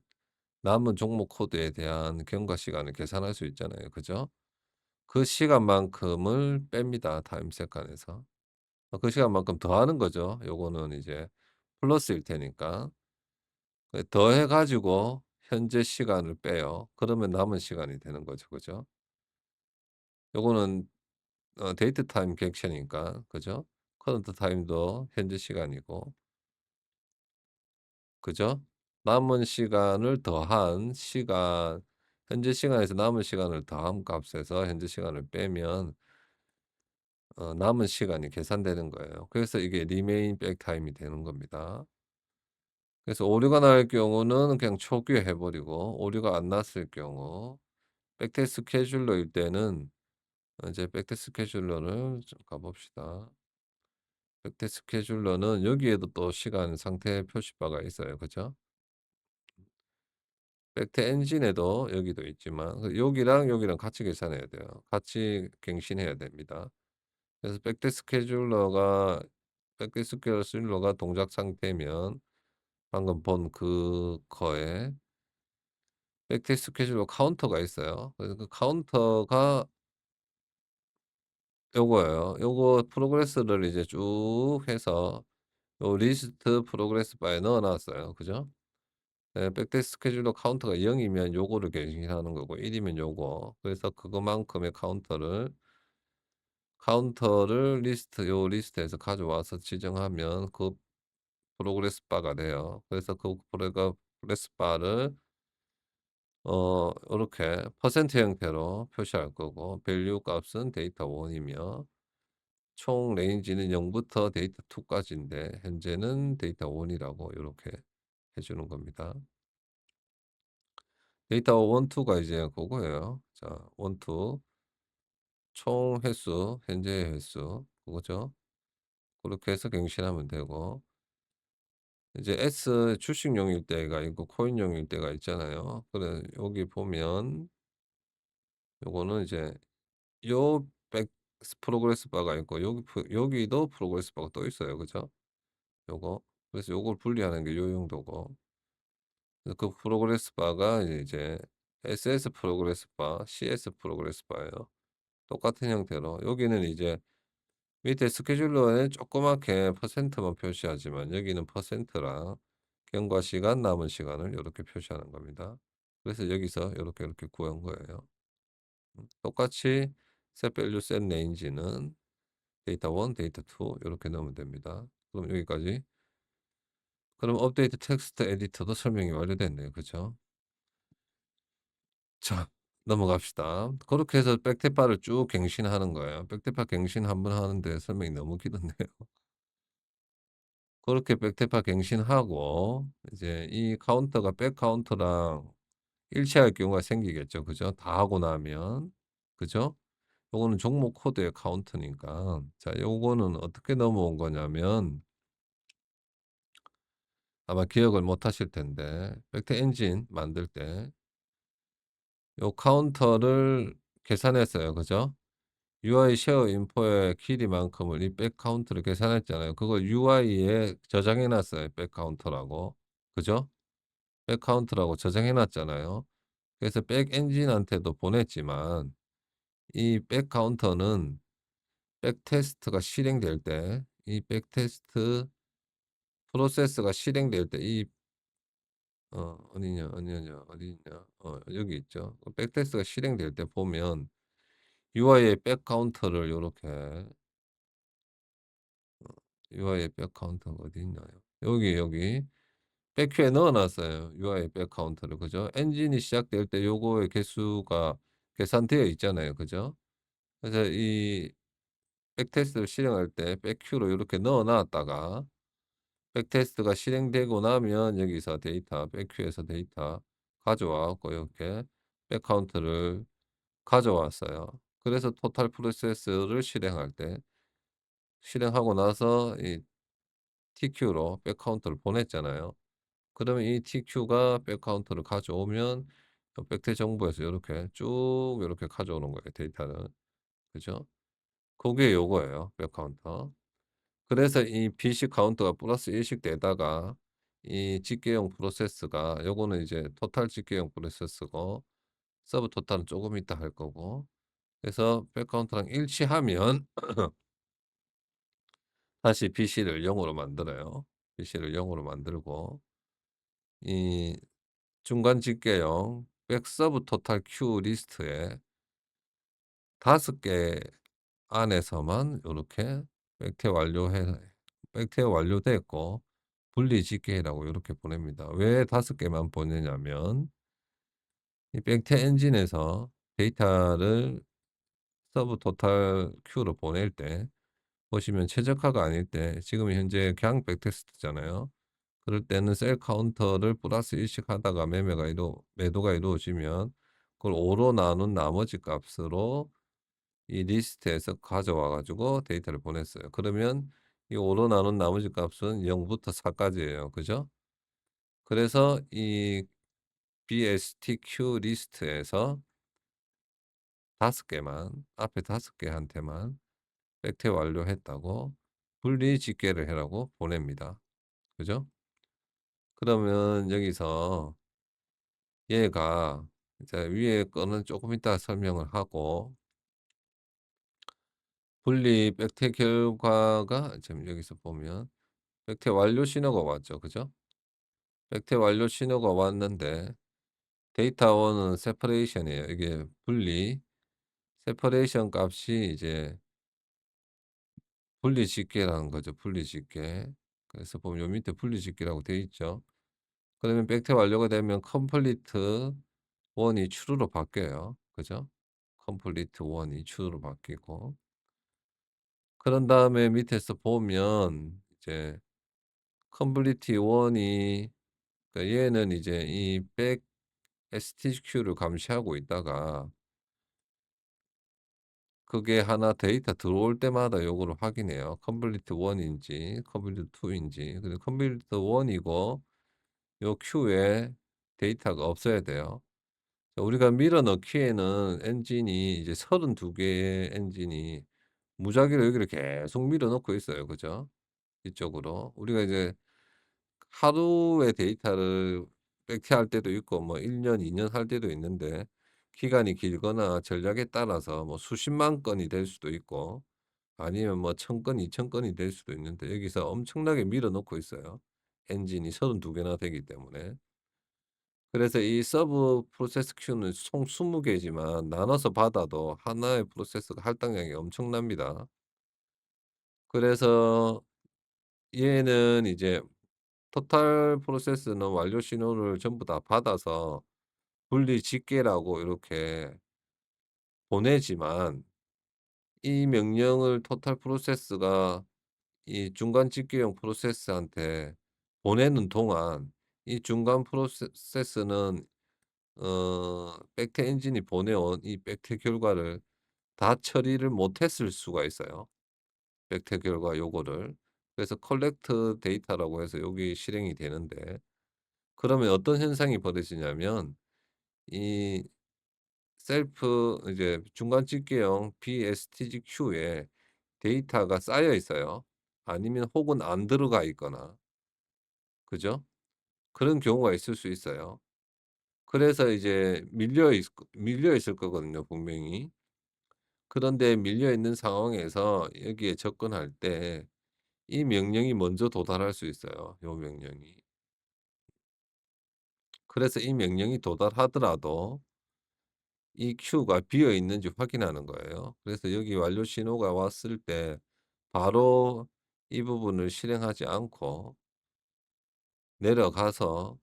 남은 종목 코드에 대한 경과 시간을 계산할 수 있잖아요. 그죠? 그 시간만큼을 뺍니다, 타임 세컨에서. 그 시간만큼 더하는 거죠. 요거는 이제 플러스일 테니까. 더해 가지고 현재 시간을 빼요. 그러면 남은 시간이 되는 거죠. 그죠? 요거는 데이트 타임 객체니까. 그죠? 커런트 타임도 현재 시간이고. 그죠? 남은 시간을 더한 시간, 현재 시간에서 남은 시간을 더한 값에서 현재 시간을 빼면 남은 시간이 계산되는 거예요. 그래서 이게 리메인 백 타임이 되는 겁니다. 그래서 오류가 날 경우는 그냥 초기화 해 버리고, 오류가 안 났을 경우 백테 스케줄러일 때는 이제 백테 스케줄러를 좀 가 봅시다. 백테 스케줄러는 여기에도 또 시간 상태 표시바가 있어요. 그죠? 백테 엔진에도 여기도 있지만 여기랑 여기랑 같이 계산해야 돼요. 같이 갱신해야 됩니다. 그래서 백테 스케줄러가 동작 상태면 방금 본 그거에 백테 스케줄러 카운터가 있어요. 그래서 그 카운터가 요거예요. 요거 프로그레스를 이제 쭉 해서 요 리스트 프로그레스 바에 넣어 놨어요. 그죠? 네, 백대 스케줄러 카운터가 0 이면 요거를 갱신하는 거고 1 이면 요거. 그래서 그거만큼의 카운터를 리스트에서 가져와서 지정하면 그 프로그레스 바가 돼요. 그래서 그 프로그레스 바를 요렇게 퍼센트 형태로 표시할 거고, 밸류 값은 데이터 1 이며 총 레인지는 0 부터 데이터 2 까지인데 현재는 데이터 1 이라고 요렇게 해 주는 겁니다. 데이터 1, 2가 이제 그거예요. 자, 1, 2 총 횟수, 현재의 횟수 그거죠. 그렇게 해서 갱신하면 되고, 이제 S 주식용일 때가 있고 코인용일 때가 있잖아요. 그래 여기 보면 요거는 이제 요 백 프로그레스 바가 있고 여기도 프로그레스 바가 또 있어요. 그죠? 요거. 그래서 요걸 분리하는 게 요 용도고. 그래서 그 프로그레스 바가 이제 SS 프로그레스 바, CS 프로그레스 바예요. 똑같은 형태로 여기는 이제 밑에 스케줄러에 조그맣게 퍼센트만 표시하지만 여기는 퍼센트랑 경과 시간, 남은 시간을 이렇게 표시하는 겁니다. 그래서 여기서 이렇게 구한 거예요. 똑같이 set value, set range는 데이터 1, 데이터 2 이렇게 넣으면 됩니다. 그럼 여기까지. 그럼 업데이트 텍스트 에디터도 설명이 완료됐네요. 그죠? 자, 넘어갑시다. 그렇게 해서 백대파를 쭉 갱신하는 거예요. 백대파 갱신 한번 하는데 설명이 너무 길었네요. 그렇게 백대파 갱신하고 이제 이 카운터가 백 카운터랑 일치할 경우가 생기겠죠. 그죠? 다 하고 나면. 그죠? 요거는 종목 코드의 카운트니까. 자, 요거는 어떻게 넘어온 거냐면 아마 기억을 못 하실 텐데 벡터 엔진 만들 때 요 카운터를 계산했어요. 그죠? UI 쉐어 인포의 길이만큼을 이 백 카운트를 계산했잖아요. 그걸 UI에 저장해 놨어요. 백 카운터라고. 그죠? 백 카운트라고 저장해 놨잖아요. 그래서 백 엔진한테도 보냈지만 이 백 카운터는 백 테스트가 실행될 때 이 백 테스트 프로세스가 실행될 때 이 어디 있냐. 여기 있죠. 백 테스트가 실행될 때 보면 UI의 백 카운터를 요렇게 UI의 백 카운터가 어디 있나요? 여기 백큐에 넣어 놨어요. UI의 백 카운터를. 그죠? 엔진이 시작될 때 요거의 개수가 계산되어 있잖아요. 그죠? 그래서 이 백테스트를 실행할 때 백큐로 요렇게 넣어 놨다가 백테스트가 실행되고 나면 여기서 데이터 백큐에서 데이터 가져와 갖고 이렇게 백 카운트를 가져왔어요. 그래서 토탈 프로세스를 실행하고 나서 이 TQ로 백 카운트를 보냈잖아요. 그러면 이 TQ가 백 카운트를 가져오면 백태 정보에서 이렇게 쭉 이렇게 가져오는 거예요, 데이터는. 그죠? 그게 요거예요, 백 카운터. 그래서 이 PC 카운터가 플러스 1씩 되다가 이 집계용 프로세스가 요거는 이제 토탈 집계용 프로세스고 서브 토탈은 조금 이따 할 거고, 그래서 백 카운트랑 일치하면 다시 PC를 0 으로 만들어요. PC를 0 으로 만들고 이 중간 집계용 백 서브 토탈 큐 리스트에 5개 안에서만 요렇게 백태 완료해 백태 완료됐고 분리 집계라고 요렇게 보냅니다. 왜 5개만 보내냐면 이 백태 엔진에서 데이터를 서브 토탈 큐로 보낼 때 보시면 최적화가 아닐 때 지금 현재 그냥 백테스트잖아요. 그럴 때는 셀 카운터를 플러스 1씩 하다가 매도가 이루어지면 그걸 5로 나눈 나머지 값으로 이 리스트에서 가져와 가지고 데이터를 보냈어요. 그러면 이 5로 나눈 나머지 값은 0 부터 4 까지예요. 그죠? 그래서 이 BSTQ 리스트에서 5개만 앞에 5개한테만 백태 완료했다고 분리 집계를 해라고 보냅니다. 그죠? 그러면 여기서 얘가 이제 위에 거는 조금 이따 설명을 하고 분리 백태 결과가 지금 여기서 보면 백태 완료 신호가 왔죠. 그죠? 백태 완료 신호가 왔는데 데이터 원은 세퍼레이션이에요. 이게 분리 세퍼레이션 값이 이제 분리 집계라는 거죠. 분리 집계. 그래서 보면 요 밑에 분리 집계라고 되어 있죠. 그러면 백태 완료가 되면 컴플리트 1이 true로 바뀌어요. 그죠? 컴플리트 1이 true로 바뀌고 그런 다음에 밑에서 보면 이제 컴플리트 1이 그러니까 얘는 이제 이 백 stq를 감시하고 있다가 그게 하나 데이터 들어올 때마다 요거를 확인해요. 컴플리트 1인지 컴플리트 2인지. 근데 컴플리트 1이고 요 큐에 데이터가 없어야 돼요. 우리가 밀어 넣기에는 엔진이 이제 32 개의 엔진이 무작위로 여기를 계속 밀어 넣고 있어요. 그죠? 이쪽으로. 우리가 이제 하루의 데이터를 백태할 때도 있고 뭐 1 년, 2년 할 때도 있는데 기간이 길거나 전략에 따라서 뭐 수십만 건이 될 수도 있고 아니면 뭐 1000 건, 2000 건이 될 수도 있는데 여기서 엄청나게 밀어 넣고 있어요. 엔진이 32 개나 되기 때문에. 그래서 이 서브 프로세스 큐는 총 20 개지만 나눠서 받아도 하나의 프로세스가 할당량이 엄청납니다. 그래서 얘는 이제 토탈 프로세스는 완료 신호를 전부 다 받아서 분리 집계라고 이렇게 보내지만 이 명령을 토탈 프로세스가 이 중간 집계용 프로세스한테 보내는 동안 이 중간 프로세스는 백태 엔진이 보내온 이 백태 결과를 다 처리를 못했을 수가 있어요. 백태 결과 요거를. 그래서 컬렉트 데이터라고 해서 여기 실행이 되는데 그러면 어떤 현상이 벌어지냐면 이 셀프 이제 중간 집계형 BSTGQ에 데이터가 쌓여 있어요. 아니면 혹은 안 들어가 있거나 그죠? 그런 경우가 있을 수 있어요. 그래서 이제 밀려 있을 거거든요, 분명히. 그런데 밀려 있는 상황에서 여기에 접근할 때 이 명령이 먼저 도달할 수 있어요, 요 명령이. 그래서 이 명령이 도달하더라도 이 큐가 비어 있는지 확인하는 거예요. 그래서 여기 완료 신호가 왔을 때 바로 이 부분을 실행하지 않고 내려가서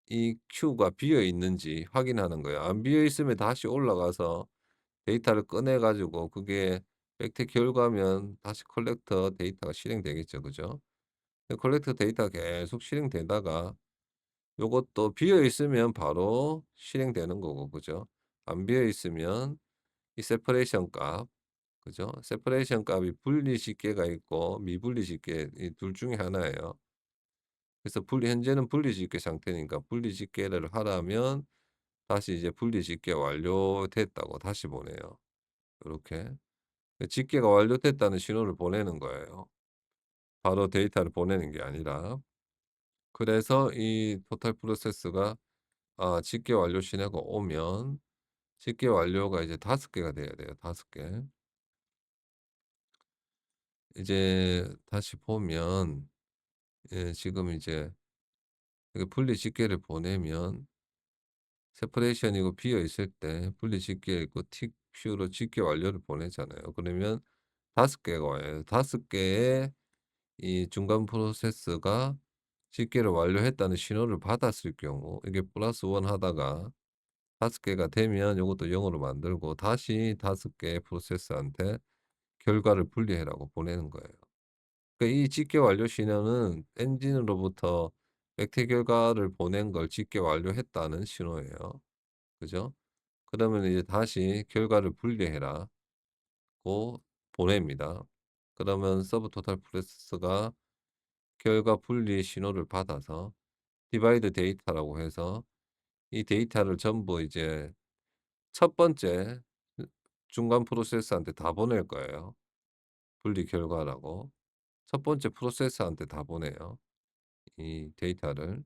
이 큐가 비어 있는지 확인하는 거예요. 안 비어 있으면 다시 올라가서 데이터를 꺼내 가지고 그게 백태 결과면 다시 컬렉터 데이터가 실행되겠죠. 그죠? 컬렉터 데이터가 계속 실행되다가 요것도 비어 있으면 바로 실행되는 거고 그죠? 안 비어 있으면 이 세퍼레이션 값 그죠? 세퍼레이션 값이 분리 집계가 있고 미분리 집계 이 둘 중에 하나예요. 그래서 현재는 분리 집계 상태니까 분리 집계를 하라면 다시 이제 분리 집계 완료됐다고 다시 보내요. 요렇게. 집계가 완료됐다는 신호를 보내는 거예요. 바로 데이터를 보내는 게 아니라. 그래서 이 토탈 프로세스가 집계 완료 신호가 오면 집계 완료가 이제 5개가 돼야 돼요, 5개. 이제 다시 보면 지금 이제 이게 분리 집계를 보내면 세퍼레이션이고 비어 있을 때 분리 집계 있고 틱 큐로 집계 완료를 보내잖아요. 그러면 5개가 와요. 5개의 이 중간 프로세스가 집계를 완료했다는 신호를 받았을 경우 이게 플러스 1 하다가 5개가 되면 요것도 0 으로 만들고 다시 5개의 프로세스한테 결과를 분리해라고 보내는 거예요. 그러니까 이 집계 완료 신호는 엔진으로부터 백태 결과를 보낸 걸 집계 완료했다는 신호예요. 그죠? 그러면 이제 다시 결과를 분리해라고 보냅니다. 그러면 서브 토탈 프로세스가 결과 분리 신호를 받아서 디바이드 데이터라고 해서 이 데이터를 전부 이제 첫 번째 중간 프로세스한테 다 보낼 거예요. 분리 결과라고. 첫 번째 프로세스한테 다 보내요, 이 데이터를.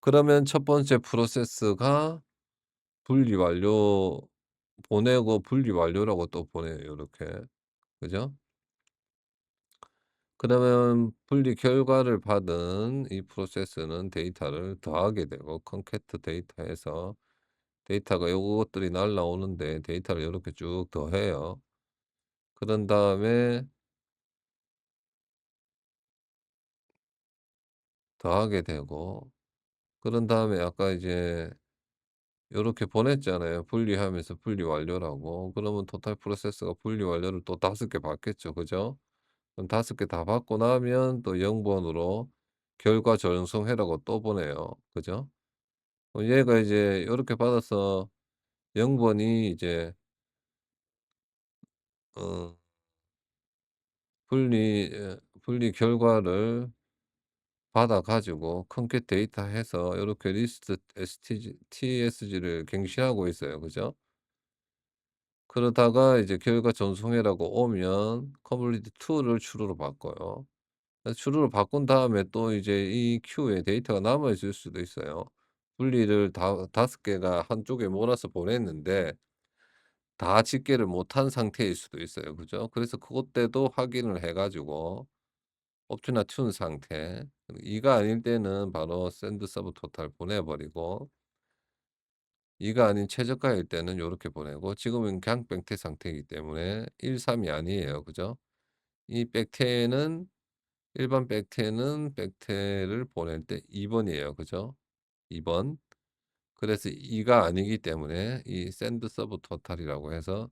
그러면 첫 번째 프로세스가 분리 완료 보내고 분리 완료라고 또 보내요, 요렇게. 그죠? 그러면 분리 결과를 받은 이 프로세스는 데이터를 더하게 되고 컨캐트 데이터에서 데이터가 요것들이 날라오는데 데이터를 요렇게 쭉 더해요. 그런 다음에 더하게 되고 그런 다음에 아까 이제 요렇게 보냈잖아요. 분리하면서 분리 완료라고. 그러면 토탈 프로세스가 분리 완료를 또 5개 받겠죠. 그죠? 그럼 5개 다 받고 나면 또 0 번으로 결과 전송해라고 또 보내요. 그죠? 얘가 이제 요렇게 받아서 0 번이 이제 어 분리 결과를 받아 가지고 컴퓨터 데이터 해서 요렇게 리스트 TSG를 갱신하고 있어요. 그죠? 그러다가 이제 결과 전송해라고 오면 컴플리트 2를 true로 바꿔요. 그래서 true로 바꾼 다음에 또 이제 이 queue에 데이터가 남아 있을 수도 있어요. 분리를 다 5개가 한쪽에 몰아서 보냈는데 다 집계를 못한 상태일 수도 있어요. 그죠? 그래서 그것 때도 확인을 해 가지고 옵티나 튠 상태. 이가 아닐 때는 바로 send sub total 보내 버리고 이가 아닌 최저가일 때는 요렇게 보내고 지금은 그냥 백태 상태이기 때문에 1, 3이 아니에요. 그죠? 이 백태는 일반 백태는 백태를 보낼 때 2 번이에요. 그죠? 2 번. 그래서 2가 아니기 때문에 이 send sub total이라고 해서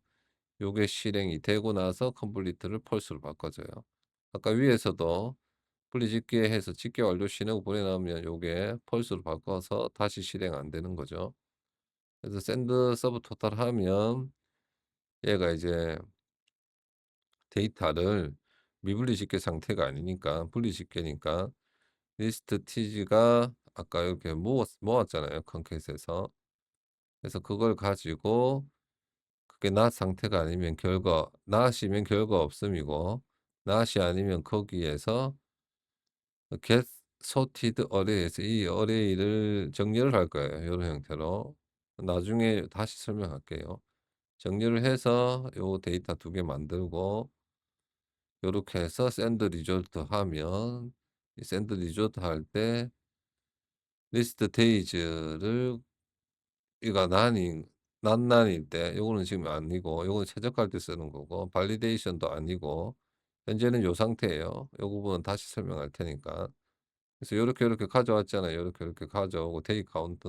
요게 실행이 되고 나서 컴플리트를 펄스로 바꿔줘요. 아까 위에서도 분리 집계해서 집계 완료 신호 보내놓으면 요게 펄스로 바꿔서 다시 실행 안 되는 거죠. 그래서 샌드 서브 토탈 하면 얘가 이제 데이터를 미분리 집계 상태가 아니니까 분리 집계니까 리스트 tg가 아까 이렇게 모았잖아요, 컨캣에서. 그래서 그걸 가지고 그게 not 상태가 아니면 결과 not이면 결과 없음이고 not이 아니면 거기에서 get sorted array에서 이 array를 정렬을 할 거예요, 요런 형태로. 나중에 다시 설명할게요. 정리를 해서 요 데이터 2개 만들고 요렇게 해서 send result 하면 이 send result 할 때 list days를 이가 난일 때 요거는 지금 아니고 요거는 최적화할 때 쓰는 거고 validation도 아니고 현재는 요 상태예요. 요 부분은 다시 설명할 테니까. 그래서 요렇게 가져왔잖아요. 요렇게 가져오고 day count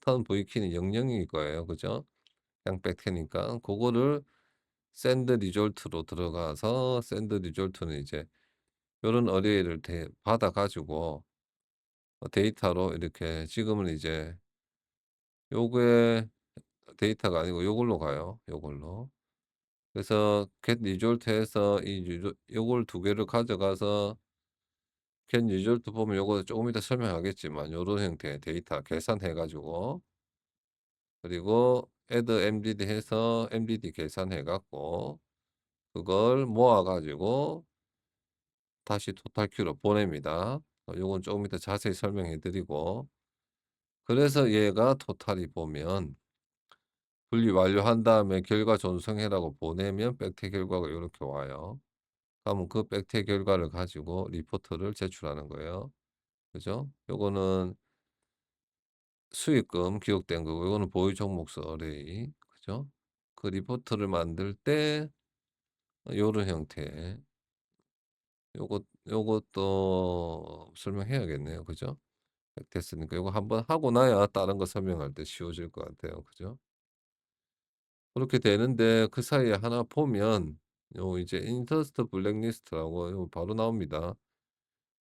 turn v키는 00일 거예요. 그죠? 그냥 백태니까 고거를 send result로 들어가서 send result는 이제 요런 어레이를 받아 가지고 데이터로 이렇게 지금은 이제 요게 데이터가 아니고 요걸로 가요, 요걸로. 그래서 get result에서 요걸 2개를 가져가서 get result 보면 요거 조금 이따 설명하겠지만 요런 형태의 데이터 계산해 가지고 그리고 add mdd 해서 mdd 계산해 갖고 그걸 모아 가지고 다시 토탈 큐로 보냅니다. 요건 조금 이따 자세히 설명해 드리고, 그래서 얘가 토탈이 보면 분리 완료한 다음에 결과 존성해라고 보내면 백태 결과가 요렇게 와요. 그러면 그 백태 결과를 가지고 리포트를 제출하는 거예요. 그죠? 요거는 수익금 기록된 거고, 요거는 보유 종목수 어레이. 그죠? 그 리포트를 만들 때 요런 형태. 요것도 설명해야겠네요. 그죠? 됐으니까 요거 한번 하고 나야 다른 거 설명할 때 쉬워질 것 같아요. 그죠? 그렇게 되는데 그 사이에 하나 보면 요 이제 인터스트 블랙리스트라고 요 바로 나옵니다.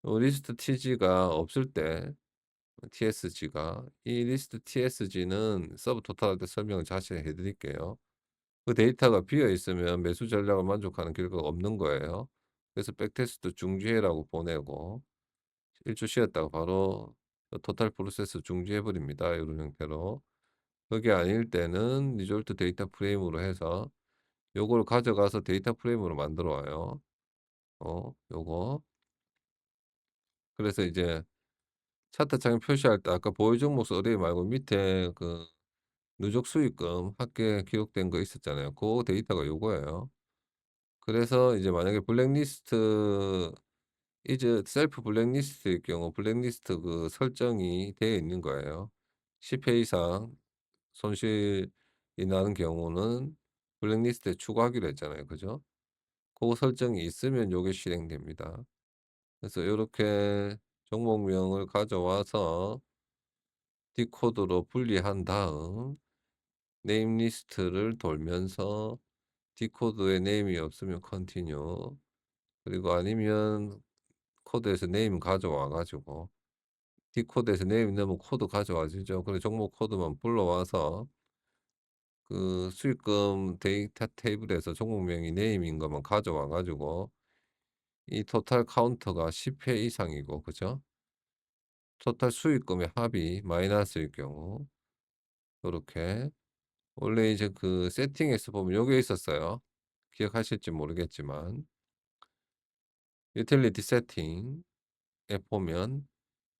요 리스트 TG가 없을 때 TSG가 이 리스트 TSG는 서브 토탈할 때 설명을 자세히 해 드릴게요. 그 데이터가 비어 있으면 매수 전략을 만족하는 결과가 없는 거예요. 그래서 백테스트 중지해라고 보내고 1주 쉬었다가 바로 토탈 프로세스 중지해 버립니다. 이런 형태로. 그게 아닐 때는 리졸트 데이터 프레임으로 해서 요걸 가져가서 데이터 프레임으로 만들어 와요. 요거. 그래서 이제 차트창에 표시할 때 아까 보유 종목 어레이 말고 밑에 그 누적 수익금 합계 기록된 거 있었잖아요. 그 데이터가 요거예요. 그래서 이제 만약에 블랙리스트 이제 셀프 블랙리스트일 경우 블랙리스트 그 설정이 되어 있는 거예요. 10회 이상 손실이 나는 경우는 블랙리스트에 추가하기로 했잖아요. 그죠? 그 설정이 있으면 요게 실행됩니다. 그래서 요렇게 종목명을 가져와서 디코드로 분리한 다음 네임 리스트를 돌면서 디코드에 네임이 없으면 컨티뉴, 그리고 아니면 코드에서 네임 가져와 가지고 디코드에서 네임 넣으면 코드 가져와 주죠. 그리고 종목 코드만 불러와서 그 수익금 데이터 테이블에서 종목명이 네임인 것만 가져와 가지고 이 토탈 카운터가 10회 이상이고 그죠? 토탈 수익금의 합이 마이너스일 경우 요렇게 원래 이제 그 세팅에서 보면 요게 있었어요. 기억하실지 모르겠지만 유틸리티 세팅에 보면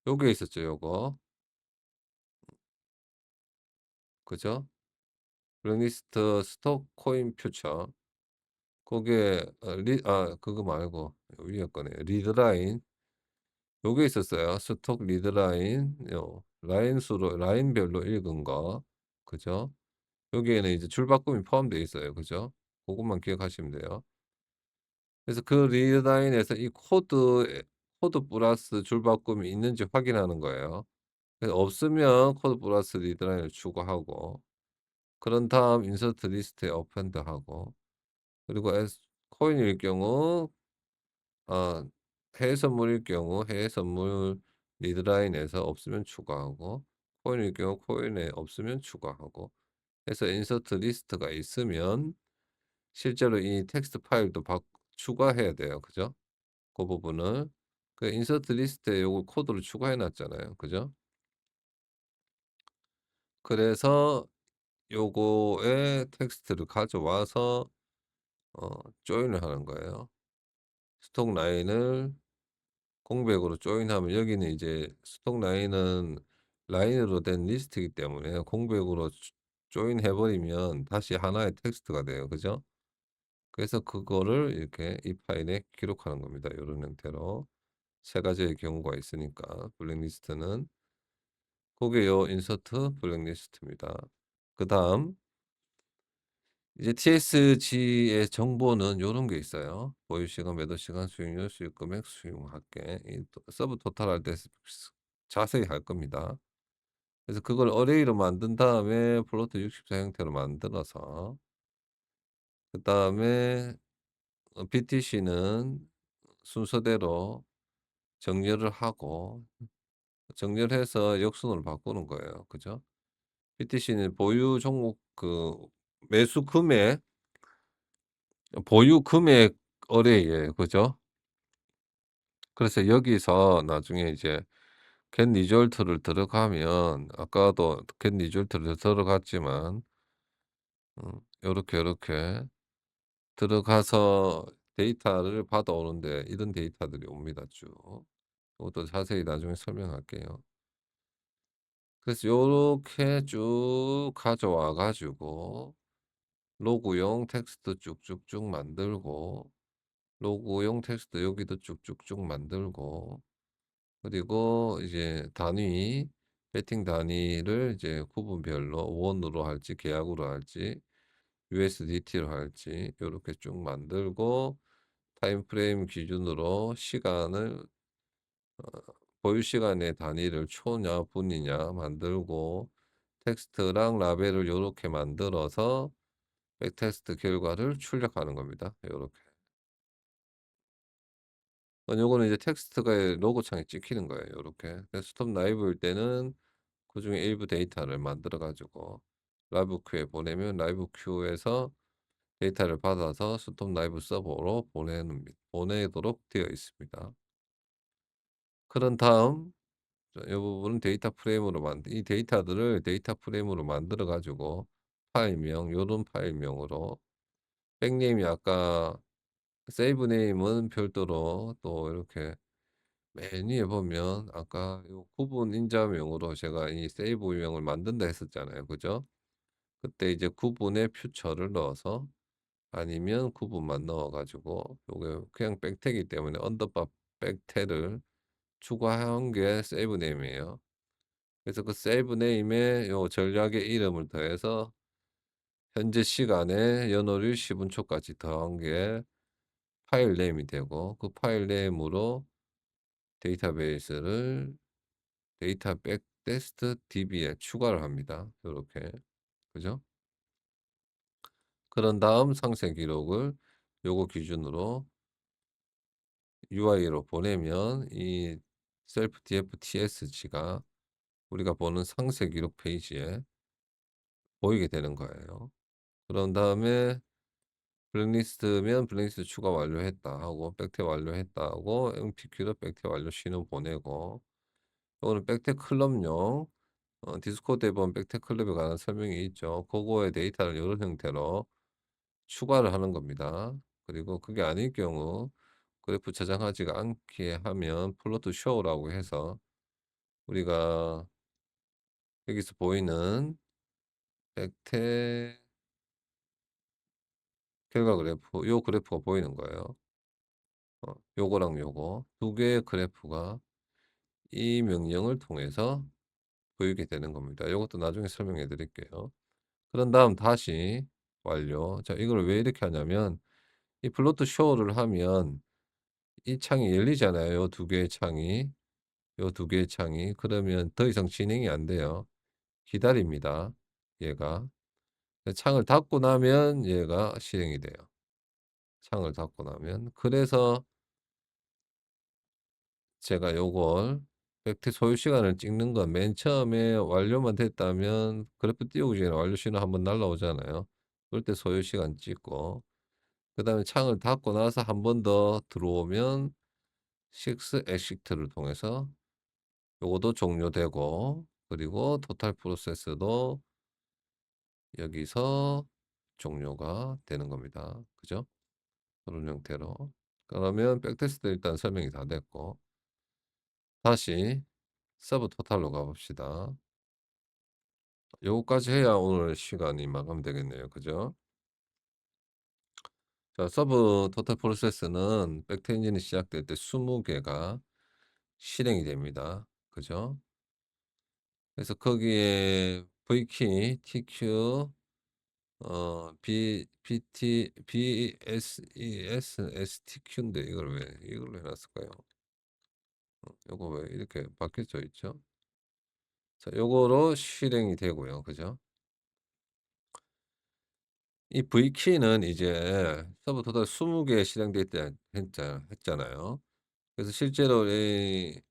요게 있었죠, 요거. 그죠? 블랙리스트 스톡 코인 퓨처. 거기에 그거 말고 위에 거네. 리드라인 요게 있었어요. 스톡 리드라인 요 라인 수로 라인별로 읽은 거. 그죠? 여기에는 이제 줄바꿈이 포함되어 있어요. 그죠? 고것만 기억하시면 돼요. 그래서 그 리드라인에서 이 코드 플러스 줄바꿈이 있는지 확인하는 거예요. 그래서 없으면 코드 플러스 리드라인을 추가하고, 그런 다음 인서트 리스트에 어펜드하고, 그리고 코인일 경우 아 해외 선물일 경우 해외 선물 리드라인에서 없으면 추가하고, 코인일 경우 코인에 없으면 추가하고 해서 인서트 리스트가 있으면 실제로 이 텍스트 파일도 추가해야 돼요. 그죠? 그 부분을. 그 인서트 리스트에 요거 코드를 추가해 놨잖아요. 그죠? 그래서 요거에 텍스트를 가져와서 어 조인을 하는 거예요. 스톡 라인을 공백으로 조인하면 여기는 이제 스톡 라인은 라인으로 된 리스트이기 때문에 공백으로 조인해 버리면 다시 하나의 텍스트가 돼요. 그죠? 그래서 그거를 이렇게 이 파일에 기록하는 겁니다. 요런 형태로. 세 가지의 경우가 있으니까 블랙리스트는 그게 요 인서트 블랙리스트입니다. 그다음 이제 TSG의 정보는 요런 게 있어요. 보유 시간, 매도 시간, 수익률, 수익 금액, 수익 합계. 이 서브 토탈 할 때 자세히 할 겁니다. 그래서 그걸 어레이로 만든 다음에 플로트 64 형태로 만들어서 그다음에 BTC는 순서대로 정렬을 하고 정렬해서 역순으로 바꾸는 거예요. 그죠? BTC는 보유 종목 그 매수 금액 보유 금액 어레이예요. 그죠? 그래서 여기서 나중에 이제 get result를 들어가면 아까도 get result를 들어갔지만 요렇게 들어가서 데이터를 받아오는데 이런 데이터들이 옵니다 쭉. 그것도 자세히 나중에 설명할게요. 그래서 요렇게 쭉 가져와 가지고 로그용 텍스트 쭉쭉쭉 만들고 로그용 텍스트 여기도 쭉쭉쭉 만들고 그리고 이제 단위 배팅 단위를 이제 구분별로 원으로 할지 계약으로 할지 USDT로 할지 요렇게 쭉 만들고 타임 프레임 기준으로 시간을 보유 시간의 단위를 초냐 분이냐 만들고 텍스트랑 라벨을 요렇게 만들어서 백테스트 결과를 출력하는 겁니다. 요렇게. 요거는 이제 텍스트가 로고 창에 찍히는 거예요. 요렇게. 그래서 스톱 라이브일 때는 그중에 일부 데이터를 만들어 가지고 라이브 큐에 보내면 라이브 큐에서 데이터를 받아서 스톱 라이브 서버로 보내도록 되어 있습니다. 그런 다음 이 부분은 데이터 프레임으로 이 데이터들을 데이터 프레임으로 만들어 가지고 파일명 요런 파일명으로 백네임이 아까 세이브 네임은 별도로 또 이렇게 맨 위에 보면 아까 요 구분 인자명으로 제가 이 세이브명을 만든다 했었잖아요. 그죠? 그때 이제 구분의 퓨처를 넣어서 아니면 구분만 넣어 가지고 요게 그냥 백태이기 때문에 언더바 백태를 추가한 게 세이브 네임이에요. 그래서 그 세이브 네임에 요 전략의 이름을 더해서 현재 시간에 연월일 시분초까지 더한 게 파일 네임이 되고 그 파일 네임으로 데이터베이스를 데이터 백테스트 DB에 추가를 합니다. 요렇게. 그죠? 그런 다음 상세 기록을 요거 기준으로 UI로 보내면 이 셀프 DFTSG가 우리가 보는 상세 기록 페이지에 보이게 되는 거예요. 그런 다음에 블랙리스트면 블랙리스트 추가 완료했다 하고 백태 완료했다 하고 MPQ도 백태 완료 신호 보내고 이거는 백태 클럽용 디스코드에 보면 백태 클럽에 관한 설명이 있죠. 그거의 데이터를 이런 형태로 추가를 하는 겁니다. 그리고 그게 아닐 경우 그래프 저장하지가 않게 하면 플로트 쇼라고 해서 우리가 여기서 보이는 백태 결과 그래프 요 그래프가 보이는 거예요. 요거랑 요거 두 개의 그래프가 이 명령을 통해서 보이게 되는 겁니다. 요것도 나중에 설명해 드릴게요. 그런 다음 다시 완료. 자, 이걸 왜 이렇게 하냐면 이 플로트 쇼를 하면 이 창이 열리잖아요. 요 두 개의 창이. 요 두 개의 창이. 그러면 더 이상 진행이 안 돼요. 기다립니다. 얘가. 창을 닫고 나면 얘가 실행이 돼요. 창을 닫고 나면. 그래서 제가 요걸 백태 소요 시간을 찍는 건 맨 처음에 완료만 됐다면 그래프 띄우기 전에 완료 신호 한번 날라오잖아요. 그럴 때 소요 시간 찍고 그다음에 창을 닫고 나서 한 번 더 들어오면 6 엑시트를 통해서 요것도 종료되고 그리고 토탈 프로세스도 여기서 종료가 되는 겁니다. 그죠? 그런 형태로. 그러면 백테스트 일단 설명이 다 됐고 다시 서브 토탈로 가 봅시다. 요거까지 해야 오늘 시간이 마감되겠네요. 그죠? 자, 서브 토탈 프로세스는 백트 엔진이 시작될 때 20개가 실행이 됩니다. 그죠? 그래서 거기에 V키, TQ, BT, BSES, STQ인데 이걸 왜 이걸로 해놨을까요? 요거 왜 이렇게 바뀌어져 있죠? 자, 요거로 실행이 되고요. 그죠? 이 V키는 이제 서브 토탈 20개 실행됐다 했잖아요. 그래서 실제로 이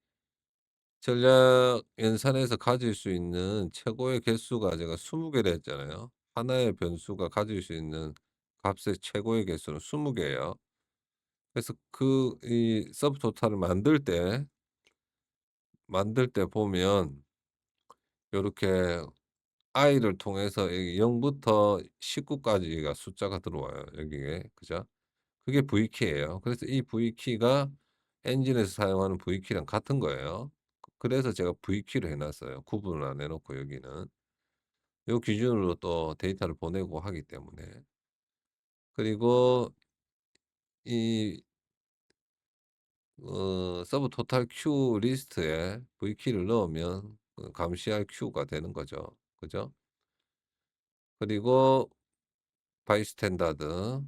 전략 연산에서 가질 수 있는 최고의 개수가 제가 20개를 했잖아요. 하나의 변수가 가질 수 있는 값의 최고의 개수는 20개예요. 그래서 그 이 서브 토탈을 만들 때 보면 요렇게 i를 통해서 여기 0부터 19까지가 숫자가 들어와요, 여기에. 그죠? 그게 V키예요. 그래서 이 V키가 엔진에서 사용하는 V키랑 같은 거예요. 그래서 제가 V키로 해 놨어요. 구분을 안 해 놓고 여기는. 요 기준으로 또 데이터를 보내고 하기 때문에. 그리고 이 서브 토탈 큐 리스트에 V키를 넣으면 감시할 큐가 되는 거죠. 그죠? 그리고 바이 스탠다드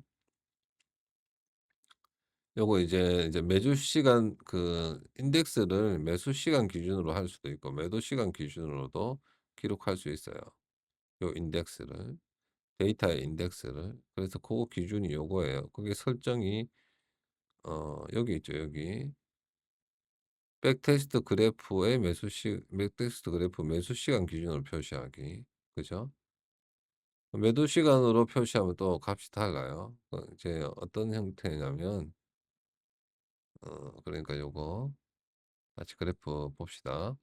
요거 이제 매주 시간 인덱스를 매수 시간 기준으로 할 수도 있고 매도 시간 기준으로도 기록할 수 있어요. 요 인덱스를 데이터의 인덱스를. 그래서 고 기준이 요거예요. 그게 설정이 여기 있죠, 여기. 백테스트 그래프 매수 시간 기준으로 표시하기. 그죠? 매도 시간으로 표시하면 또 값이 달라요. 이제 어떤 형태냐면 그러니까 요거 같이 그래프 봅시다.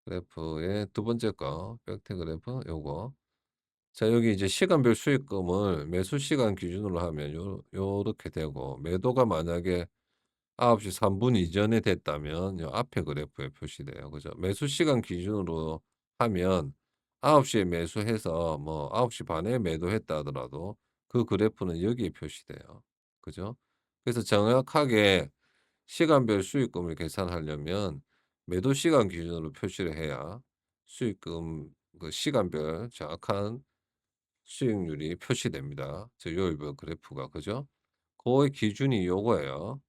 그래프의 두 번째 거 백태 그래프 요거. 자 여기 이제 시간별 수익금을 매수 시간 기준으로 하면 요렇게 되고 매도가 만약에 9시 3분 이전에 됐다면 요 앞에 그래프에 표시돼요. 그죠? 매수 시간 기준으로 하면 9시에 매수해서 뭐 9시 반에 매도했다 하더라도 그 그래프는 여기에 표시돼요. 그죠? 그래서 정확하게 시간별 수익금을 계산하려면 매도 시간 기준으로 표시를 해야 수익금 시간별 정확한 수익률이 표시됩니다. 저 요일별 그래프가. 그죠? 고의 기준이 요거예요.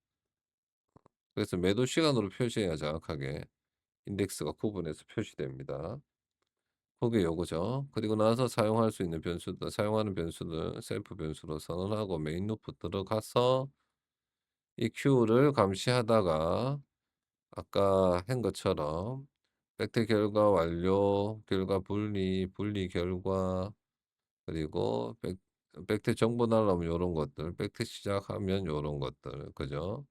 그래서 매도 시간으로 표시해야 정확하게 인덱스가 구분해서 표시됩니다. 그게 요거죠. 그리고 나서 사용할 수 있는 변수들, 사용하는 변수들 셀프 변수로 선언하고 메인 루프 들어가서 이 Q를 감시하다가 아까 한 것처럼 백태 결과 완료, 결과 분리, 분리 결과 그리고 백태 정보 날라오면 요런 것들, 백태 시작하면 요런 것들. 그죠?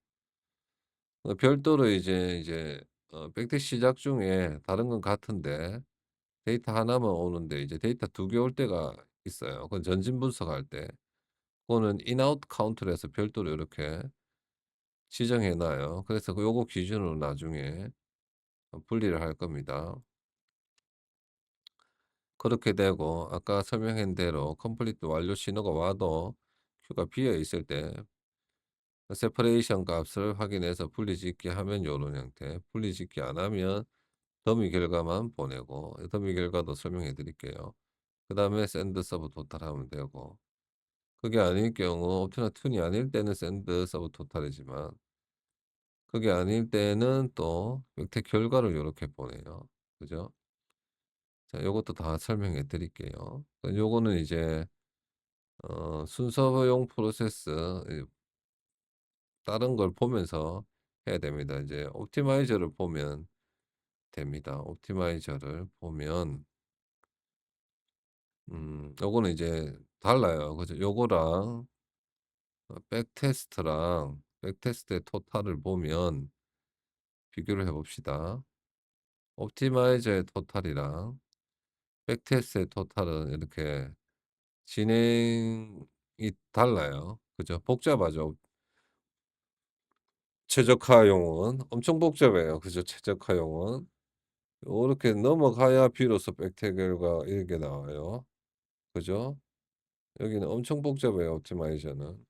별도로 이제 백태 시작 중에 다른 건 같은데 데이터 하나만 오는데 이제 데이터 두 개 올 때가 있어요. 그건 전진 분석할 때. 그거는 인아웃 카운트를 해서 별도로 이렇게 지정해 놔요. 그래서 요거 기준으로 나중에 분리를 할 겁니다. 그렇게 되고 아까 설명한 대로 컴플리트 완료 신호가 와도 큐가 비어 있을 때 세퍼레이션 값을 확인해서 분리짓기 하면 요런 형태, 분리짓기 안 하면 더미 결과만 보내고 더미 결과도 설명해 드릴게요. 그다음에 샌드 서브 토탈 하면 되고 그게 아닐 경우 옵티나 튠이 아닐 때는 샌드 서브 토탈이지만 그게 아닐 때는 또 벡터 결과를 요렇게 보내요. 그죠? 자 요것도 다 설명해 드릴게요. 요거는 이제 순서용 프로세스 다른 걸 보면서 해야 됩니다. 이제 옵티마이저를 보면 됩니다. 옵티마이저를 보면 요거는 이제 달라요. 그죠? 요거랑 백테스트랑 백테스트의 토탈을 보면 비교를 해 봅시다. 옵티마이저의 토탈이랑 백테스트의 토탈은 이렇게 진행이 달라요. 그죠? 복잡하죠. 최적화용은 엄청 복잡해요. 그죠? 최적화용은. 요렇게 넘어가야 비로소 백태 결과 이렇게 나와요. 그죠? 여기는 엄청 복잡해요, 옵티마이저는.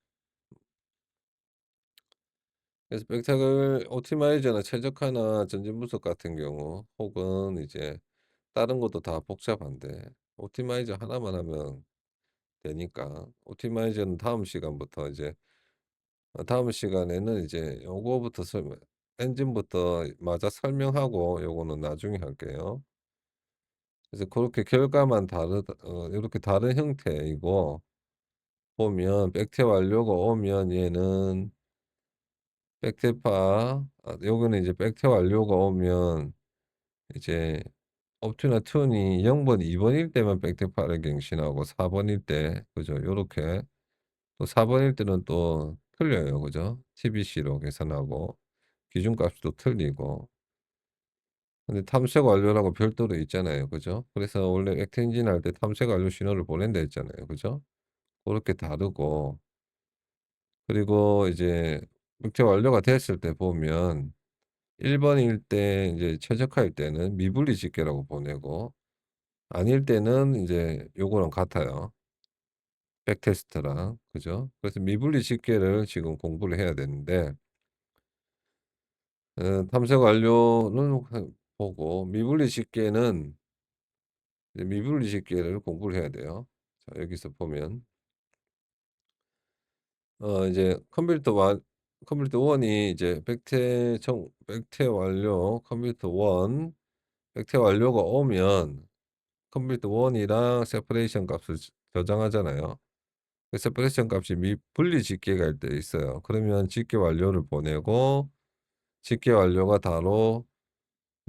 그래서 백탁을 옵티마이저나 최적화나 전진 분석 같은 경우 혹은 이제 다른 것도 다 복잡한데 옵티마이저 하나만 하면 되니까 옵티마이저는 다음 시간부터 이제 다음 시간에는 이제 요거부터 설명 엔진부터 마저 설명하고 요거는 나중에 할게요. 그래서 그렇게 결과만 다르다 요렇게 다른 형태이고 보면 백태 완료가 오면 얘는 백태파 요거는 이제 백태 완료가 오면 이제 업투나 튠이 0 번, 2 번일 때만 백태파를 갱신하고 4 번일 때 그죠? 요렇게 또 4 번일 때는 또 틀려요. 그죠? TBC로 계산하고 기준값이 또 틀리고. 근데 탐색 완료라고 별도로 있잖아요. 그죠? 그래서 원래 액트 엔진 할 때 탐색 완료 신호를 보낸다 했잖아요. 그죠? 고렇게 다르고 그리고 이제 백태 완료가 됐을 때 보면 1 번일 때 이제 최적화일 때는 미분리 집계라고 보내고, 아닐 때는 인제 요거랑 같아요. 백테스트랑. 그죠? 그래서 미분리 집계를 지금 공부를 해야 되는데, 탐색 완료는 보고, 미분리 집계는 이제 미분리 집계를 공부를 해야 돼요. 자, 여기서 보면 이제 컴퓨터 1이 이제 백태 완료 컴퓨터 1 백태 완료가 오면 컴퓨터 1이랑 세퍼레이션 값을 저장하잖아요. 그 세퍼레이션 값이 분리 집계가 때 있어요. 그러면 집계 완료를 보내고, 집계 완료가 다로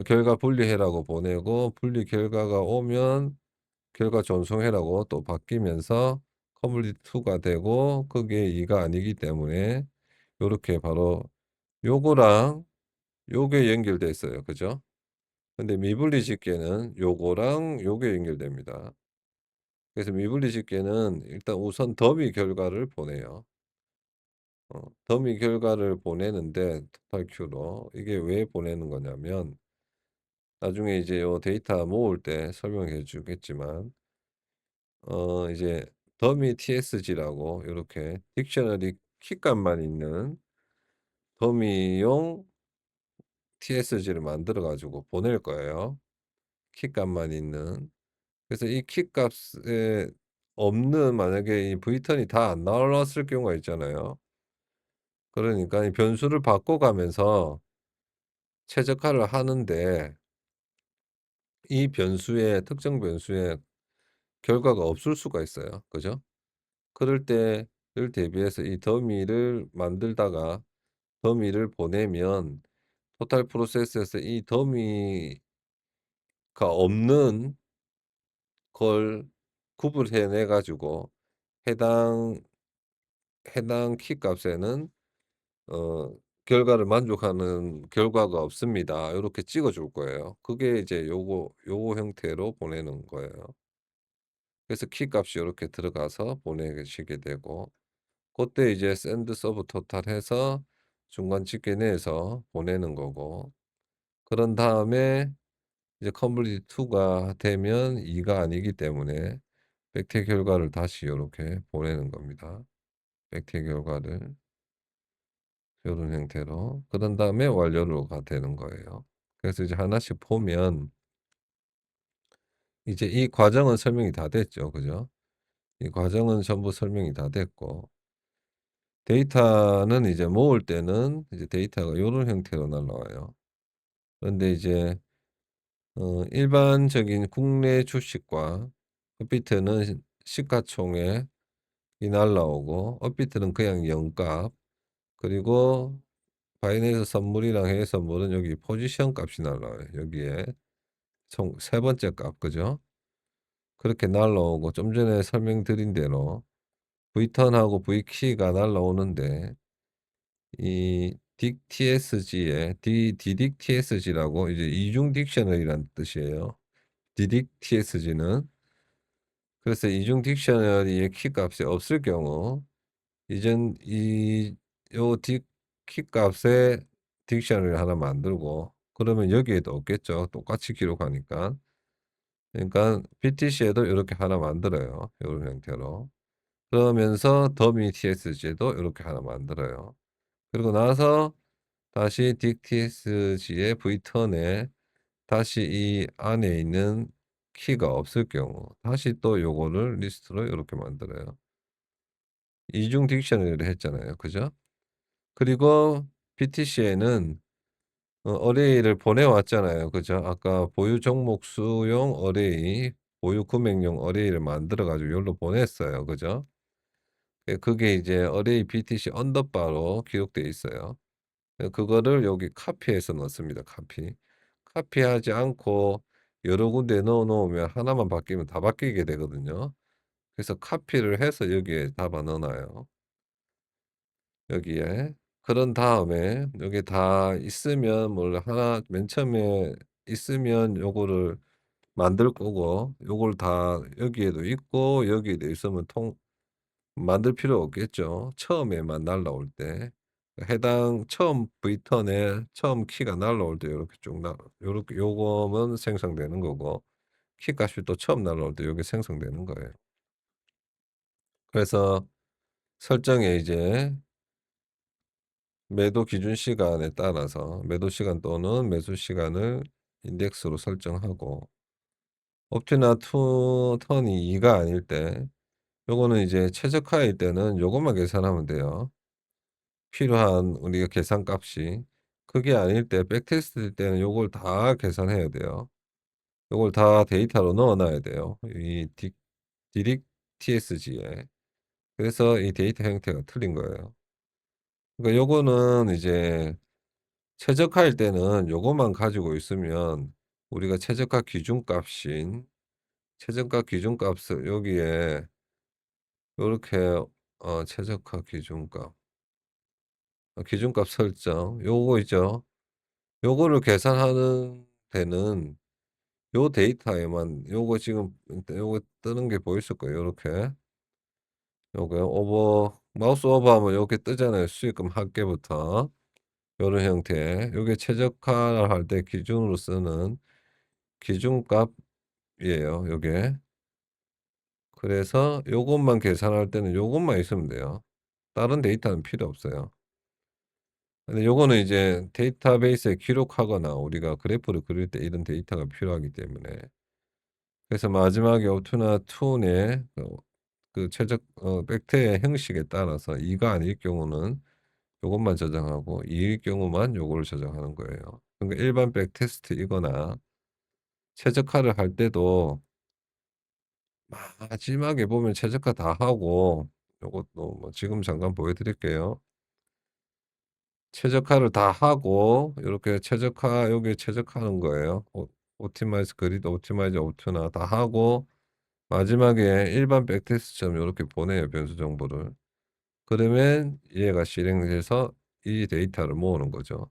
결과 분리해라고 보내고, 분리 결과가 오면 결과 전송해라고 또 바뀌면서 컴플리트 2가 되고, 그게 2가 아니기 때문에 요렇게 바로 요거랑 요게 연결돼 있어요. 그죠? 근데 미분리 집계는 요거랑 요게 연결됩니다. 그래서 미분리 집계는 일단 우선 더미 결과를 보내요. 더미 결과를 보내는데 토탈 큐로 이게 왜 보내는 거냐면, 나중에 이제 요 데이터 모을 때 설명해 주겠지만, 이제 더미 TSG라고 요렇게 딕셔너리 키값만 있는 더미용 TSG를 만들어 가지고 보낼 거예요. 키값만 있는. 그래서 이 키값에 없는, 만약에 이 V턴이 다 안 나왔을 경우가 있잖아요. 그러니까 이 변수를 바꿔가면서 최적화를 하는데, 이 변수에 특정 변수에 결과가 없을 수가 있어요. 그죠? 그럴 때를 대비해서 이 더미를 만들다가 더미를 보내면 토탈 프로세스에서 이 더미가 없는 걸 구분해 내 가지고 해당 키 값에는 어 결과를 만족하는 결과가 없습니다. 요렇게 찍어 줄 거예요. 그게 이제 요거 형태로 보내는 거예요. 그래서 키 값이 요렇게 들어가서 보내시게 되고, 고때 이제 send sub total 해서 중간 집계 내에서 보내는 거고, 그런 다음에 이제 complete 2가 되면 2가 아니기 때문에 백태 결과를 다시 요렇게 보내는 겁니다. 백태 결과를 요런 형태로. 그런 다음에 완료로가 되는 거예요. 그래서 이제 하나씩 보면 이제 이 과정은 설명이 다 됐죠. 그죠? 이 과정은 전부 설명이 다 됐고, 데이터는 이제 모을 때는 이제 데이터가 요런 형태로 날라와요. 그런데 이제 일반적인 국내 주식과 업비트는 시가총액이 날라오고, 업비트는 그냥 0 값, 그리고 바이낸스 선물이랑 해외 선물은 여기 포지션 값이 날라와요. 여기에 총 세 번째 값. 그죠? 그렇게 날라오고, 좀 전에 설명드린 대로 V턴하고 V키가 날라오는데, 이 딕TSG에 DDTSG라고 이제 이중 딕셔너리라는 뜻이에요. DDTSG는. 그래서 이중 딕셔너리의 키 값이 없을 경우, 이전 이 요 키 값에 딕셔너리를 하나 만들고, 그러면 여기에도 없겠죠. 똑같이 기록하니까. 그러니까 PTC에도 요렇게 하나 만들어요. 요런 형태로. 그러면서 더미 TSG에도 요렇게 하나 만들어요. 그리고 나서 다시 딕TSG의 V턴에 다시 이 안에 있는 키가 없을 경우 다시 또 요거를 리스트로 요렇게 만들어요. 이중 딕셔너리를 했잖아요. 그죠? 그리고 PTC에는 어레이를 보내 왔잖아요. 그죠? 아까 보유 종목 수용 어레이, 보유 금액용 어레이를 만들어 가지고 여기로 보냈어요. 그죠? 그게 이제 어레이 BTC 언더바로 기록되어 있어요. 그거를 여기 카피해서 넣습니다. 카피. 카피하지 않고 여러 군데 넣어 놓으면 하나만 바뀌면 다 바뀌게 되거든요. 그래서 카피를 해서 여기에 담아 넣어 놔요. 여기에. 그런 다음에 여기 다 있으면, 뭘 하나 맨 처음에 있으면 요거를 만들 거고, 요걸 다 여기에도 있고 여기에도 있으면 만들 필요 없겠죠. 처음에만 날라올 때. 해당 처음 V턴에 처음 키가 날라올 때 요렇게 쭉 요렇게 요거는 생성되는 거고, 키 값이 또 처음 날라올 때 요게 생성되는 거예요. 그래서 설정에 이제 매도 기준 시간에 따라서 매도 시간 또는 매수 시간을 인덱스로 설정하고, 옵티나 투 턴이 2가 아닐 때 요거는 이제 최적화일 때는 요것만 계산하면 돼요. 필요한 우리가 계산값이. 그게 아닐 때 백테스트일 때는 요걸 다 계산해야 돼요. 요걸 다 데이터로 넣어 놔야 돼요, 이 디릭 TSG에. 그래서 이 데이터 형태가 틀린 거예요. 그러니까 요거는 이제 최적화일 때는 요것만 가지고 있으면 우리가 최저가 기준값인 최저가 기준값을 여기에 요렇게 최저가 기준값, 기준값 설정 요거 있죠. 요거를 계산하는 데는 요 데이터에만 요거 지금 요거 뜨는 게 보이실 거예요, 요렇게. 요거요. 마우스 오버하면 요렇게 뜨잖아요, 수익금 합계부터. 요런 형태. 요게 최적화를 할 때 기준으로 쓰는 기준값이에요, 요게. 그래서 요것만 계산할 때는 요것만 있으면 돼요. 다른 데이터는 필요 없어요. 근데 요거는 이제 데이터베이스에 기록하거나 우리가 그래프를 그릴 때 이런 데이터가 필요하기 때문에. 그래서 마지막에 오투나 툰의 그 최적 벡터의 형식에 따라서 2가 아닐 경우는 요것만 저장하고 2일 경우만 요거를 저장하는 거예요. 그러니까 일반 백테스트이거나 최적화를 할 때도 마지막에 보면 최적화 다 하고, 요것도 뭐 지금 잠깐 보여 드릴게요. 최적화를 다 하고 요렇게 최적화 요게 최적화하는 거예요. 옵티마이즈 그리드, 옵티마이즈 오투나 다 하고 마지막에 일반 백테스트처럼 요렇게 보내요, 변수 정보를. 그러면 얘가 실행돼서 이 데이터를 모으는 거죠.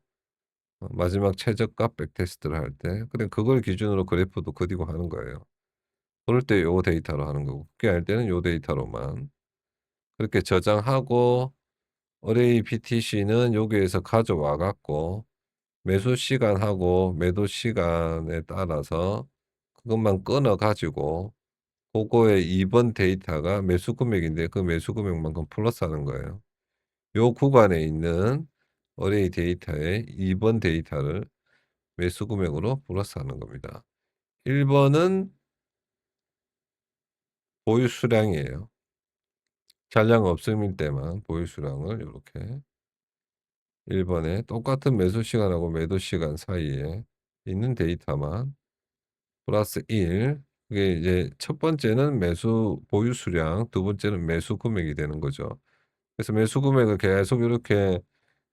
마지막 최저가 백테스트를 할 때. 그래 그걸 기준으로 그래프도 그리고 하는 거예요. 그럴 때 요 데이터로 하는 거고, 그게 아닐 때는 요 데이터로만. 그렇게 저장하고 어레이 BTC는 여기에서 가져와 갖고 매수 시간하고 매도 시간에 따라서 그것만 끊어 가지고 고거의 2번 데이터가 매수 금액인데 그 매수 금액만큼 플러스하는 거예요. 요 구간에 있는 어레이 데이터의 2번 데이터를 매수 금액으로 플러스하는 겁니다. 1 번은 보유 수량이에요. 잔량 없음일 때만 보유 수량을 요렇게 1 번에 똑같은 매수 시간하고 매도 시간 사이에 있는 데이터만 플러스 1. 그게 이제 첫 번째는 매수 보유 수량, 두 번째는 매수 금액이 되는 거죠. 그래서 매수 금액을 계속 이렇게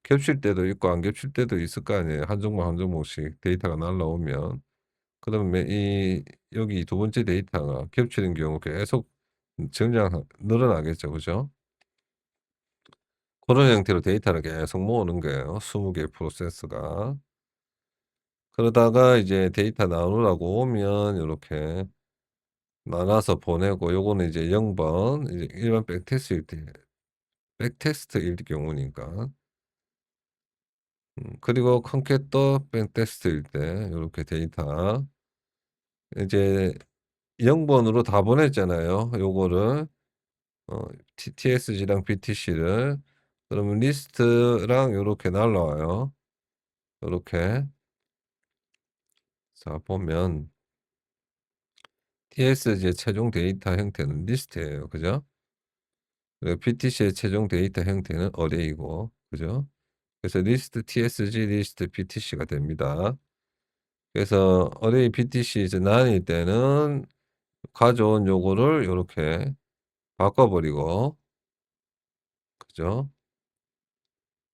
겹칠 때도 있고 안 겹칠 때도 있을 거 아니에요, 한 종목 한 종목씩 데이터가 날라오면. 그러면 여기 두 번째 데이터가 겹치는 경우 계속 늘어나겠죠. 그죠? 그런 형태로 데이터를 계속 모으는 거예요, 20개 프로세스가. 그러다가 이제 데이터 나누라고 오면 요렇게 나눠서 보내고, 요거는 이제 0 번 이제 일반 백테스트일 경우니까. 그리고 컨캣도 백테스트일 때 요렇게 데이터 이제 0 번으로 다 보냈잖아요, 요거를. 어 TSG랑 BTC를. 그러면 리스트랑 요렇게 날라와요. 요렇게. 자 보면 TSG의 최종 데이터 형태는 리스트예요. 그죠? 그리고 BTC의 최종 데이터 형태는 어레이고. 그죠? 그래서 리스트 TSG, 리스트 BTC가 됩니다. 그래서 어레이 BTC 이제 나뉠 때는 가져온 요거를 요렇게 바꿔 버리고, 그죠?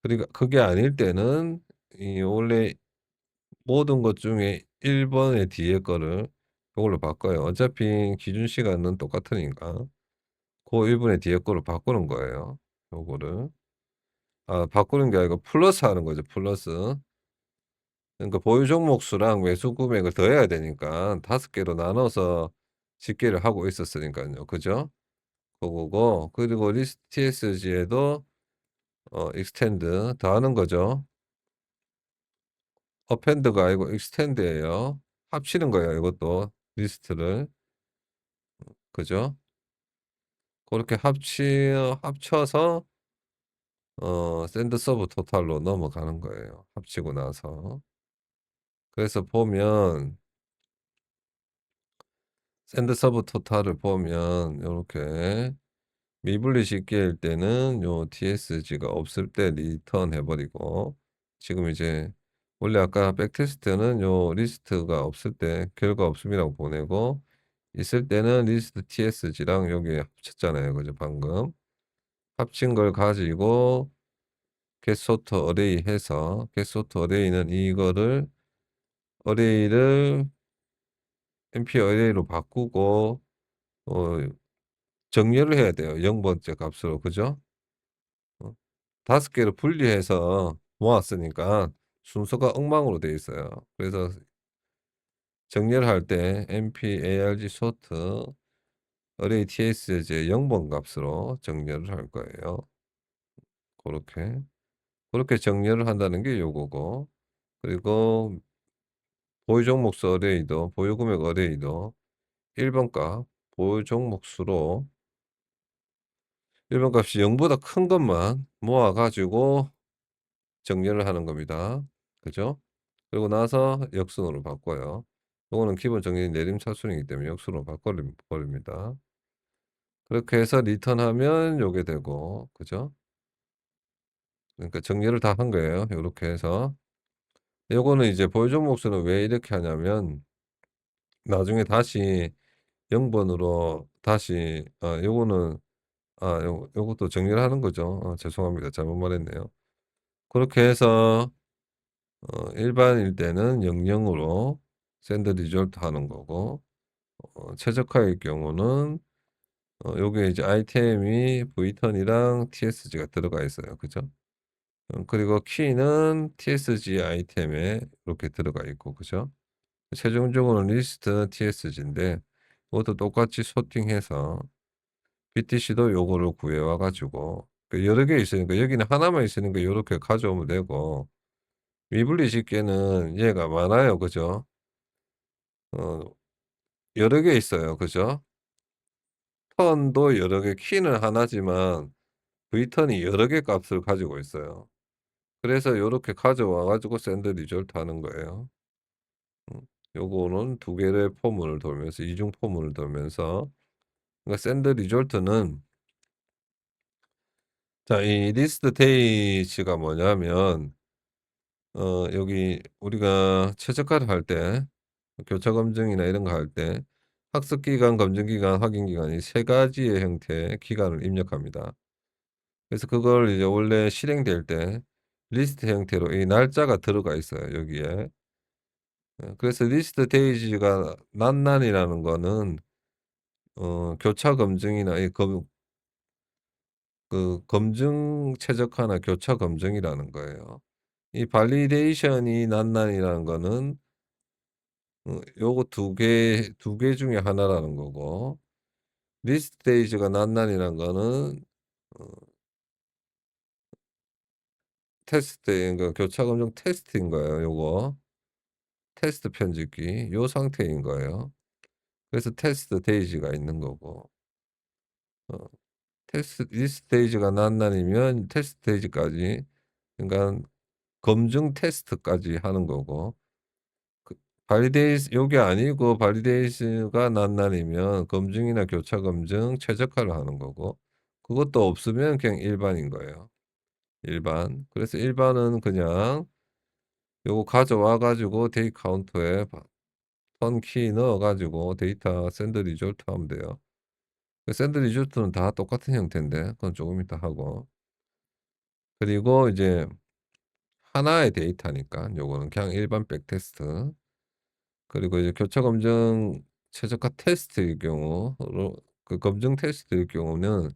그러니까 그게 아닐 때는 이 원래 모든 것 중에 1 번의 뒤에 거를 요걸로 바꿔요. 어차피 기준 시간은 똑같으니까. 고 1 분의 뒤에 거로 바꾸는 거예요, 요거를. 바꾸는 게 아니고 플러스하는 거죠, 플러스. 그러니까 보유 종목 수랑 매수 금액을 더해야 되니까 5 개로 나눠서 집계를 하고 있었으니깐요. 그죠? 그거고, 그리고 리스트 tsg에도 extend 더하는 거죠. append가 아니고 extend예요. 합치는 거예요, 이것도. 리스트를. 그죠? 그렇게 합쳐서 send sub total로 넘어가는 거예요, 합치고 나서. 그래서 보면 send sub total을 보면 요렇게 미분리 집계일 때는 요 tsg가 없을 때 리턴 해 버리고, 지금 이제 원래 아까 백테스트는 요 리스트가 없을 때 결과 없음이라고 보내고, 있을 때는 리스트 tsg랑 여기 합쳤잖아요, 그죠 방금. 합친 걸 가지고 get sort array 해서, get sort array는 이거를 array를 np array로 바꾸고 정렬을 해야 돼요, 0 번째 값으로. 그죠? 어 5 개를 분리해서 모았으니까 순서가 엉망으로 돼 있어요. 그래서 정렬을 할 때 np arg sort array ts의 0번 값으로 정렬을 할 거예요. 고렇게. 그렇게 정렬을 한다는 게 요거고, 그리고 보유 종목수 어레이도, 보유 금액 어레이도 1번 값 보유 종목 수로 1번 값이 0 보다 큰 것만 모아 가지고 정렬을 하는 겁니다. 그죠? 그리고 나서 역순으로 바꿔요. 요거는 기본 정렬이 내림차순이기 때문에 역순으로 버립니다. 그렇게 해서 리턴하면 요게 되고, 그죠? 그러니까 정렬을 다 한 거예요, 요렇게 해서. 요거는 이제 보유 종목수는 왜 이렇게 하냐면, 나중에 다시 0 번으로 다시 요거는 요것도 정리를 하는 거죠. 죄송합니다. 잘못 말했네요. 그렇게 해서 일반일 때는 00으로 send result 하는 거고, 최적화일 경우는 요게 이제 아이템이 vturn이랑 tsg가 들어가 있어요. 그죠? 그리고 키는 tsg 아이템에 이렇게 들어가 있고, 그죠? 최종적으로는 리스트 tsg인데, 이것도 똑같이 소팅해서 BTC도 요거를 구해 와 가지고, 그 여러 개 있으니까 여기는 하나만 있으니까 요렇게 가져오면 되고, 미분리 집계는 얘가 많아요. 그죠? 어 여러 개 있어요. 그죠? 턴도 여러 개, 키는 하나지만 V턴이 여러 개 값을 가지고 있어요. 그래서 요렇게 가져와 가지고 샌드 리졸트 하는 거예요. 음. 요거는 두 개의 포문을 돌면서, 이중 포문을 돌면서, 그러니까 샌드 리졸트는, 자 이 리스트 데이지가 뭐냐면, 여기 우리가 최저가를 할 때, 교차 검증이나 이런 거 할 때 학습 기간, 검증 기간, 확인 기간, 이 세 가지의 형태의 기간을 입력합니다. 그래서 그걸 이제 원래 실행될 때 리스트 형태로 이 날짜가 들어가 있어요, 여기에. 그래서 리스트 데이지가 난난이라는 거는 교차 검증이나 그 검증 최적화나 교차 검증이라는 거예요. 이 발리데이션이 난난이라는 거는 요거 두 개 중에 하나라는 거고, 리스트 데이즈가 난난이란 거는 어 테스트인 거, 교차 검증 테스트인 거예요, 요거. 테스트 편집기 요 상태인 거예요. 그래서 테스트 데이지가 있는 거고, 어 리스트 데이지가 난난이면 테스트 데이지까지, 그러니깐 검증 테스트까지 하는 거고, 그 발리데이스 요게 아니고 발리데이스가 난난이면 검증이나 교차 검증 최적화를 하는 거고, 그것도 없으면 그냥 일반인 거예요, 일반. 그래서 일반은 그냥 요거 가져와 가지고 데이 카운터에 턴 키 넣어 가지고 데이터 샌드 리졸트 하면 돼요. 그 샌드 리졸트는 다 똑같은 형태인데 그건 조금 이따 하고. 그리고 이제 하나의 데이터니까 요거는 그냥 일반 백테스트. 그리고 이제 교차 검증 최적화 테스트일 경우로, 그 검증 테스트일 경우는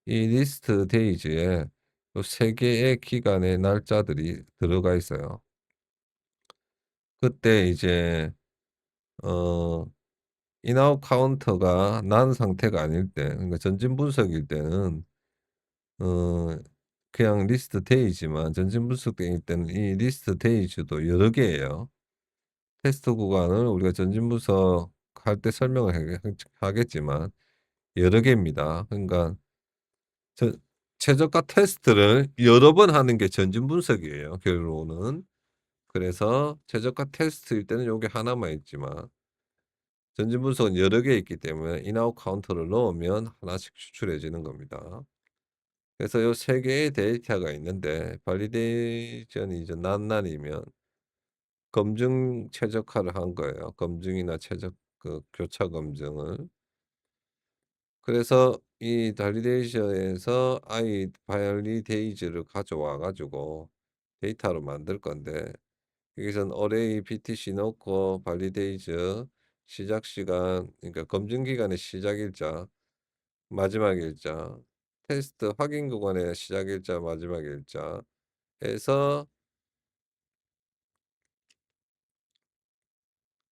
이 리스트 데이지에 요 세 개의 기간의 날짜들이 들어가 있어요. 그때 이제 어 인아웃 카운터가 난 상태가 아닐 때, 그러니까 전진 분석일 때는 어 그냥 리스트 데이지만, 전진 분석일 때는 이 리스트 데이즈도 여러 개예요. 테스트 구간을 우리가 전진 분석할 때 설명을 하겠지만 여러 개입니다. 그러니까 저 최저가 테스트를 여러 번 하는 게 전진 분석이에요, 결론은. 그래서 최저가 테스트일 때는 요게 하나만 있지만 전진 분석은 여러 개 있기 때문에 인아웃 카운터를 넣으면 하나씩 추출해지는 겁니다. 그래서 요 세 개의 데이터가 있는데, 발리데이션이 이제 난이면 검증 최적화를 한 거예요. 검증이나 최적 교차 검증을. 그래서 이 발리데이션에서 발리데이즈를 가져와 가지고 데이터로 만들 건데, 여기선 어레이 BTC 넣고 발리데이즈 시작 시간, 그러니까 검증 기간의 시작 일자, 마지막 일자, 테스트 확인 구간의 시작 일자, 마지막 일자 해서,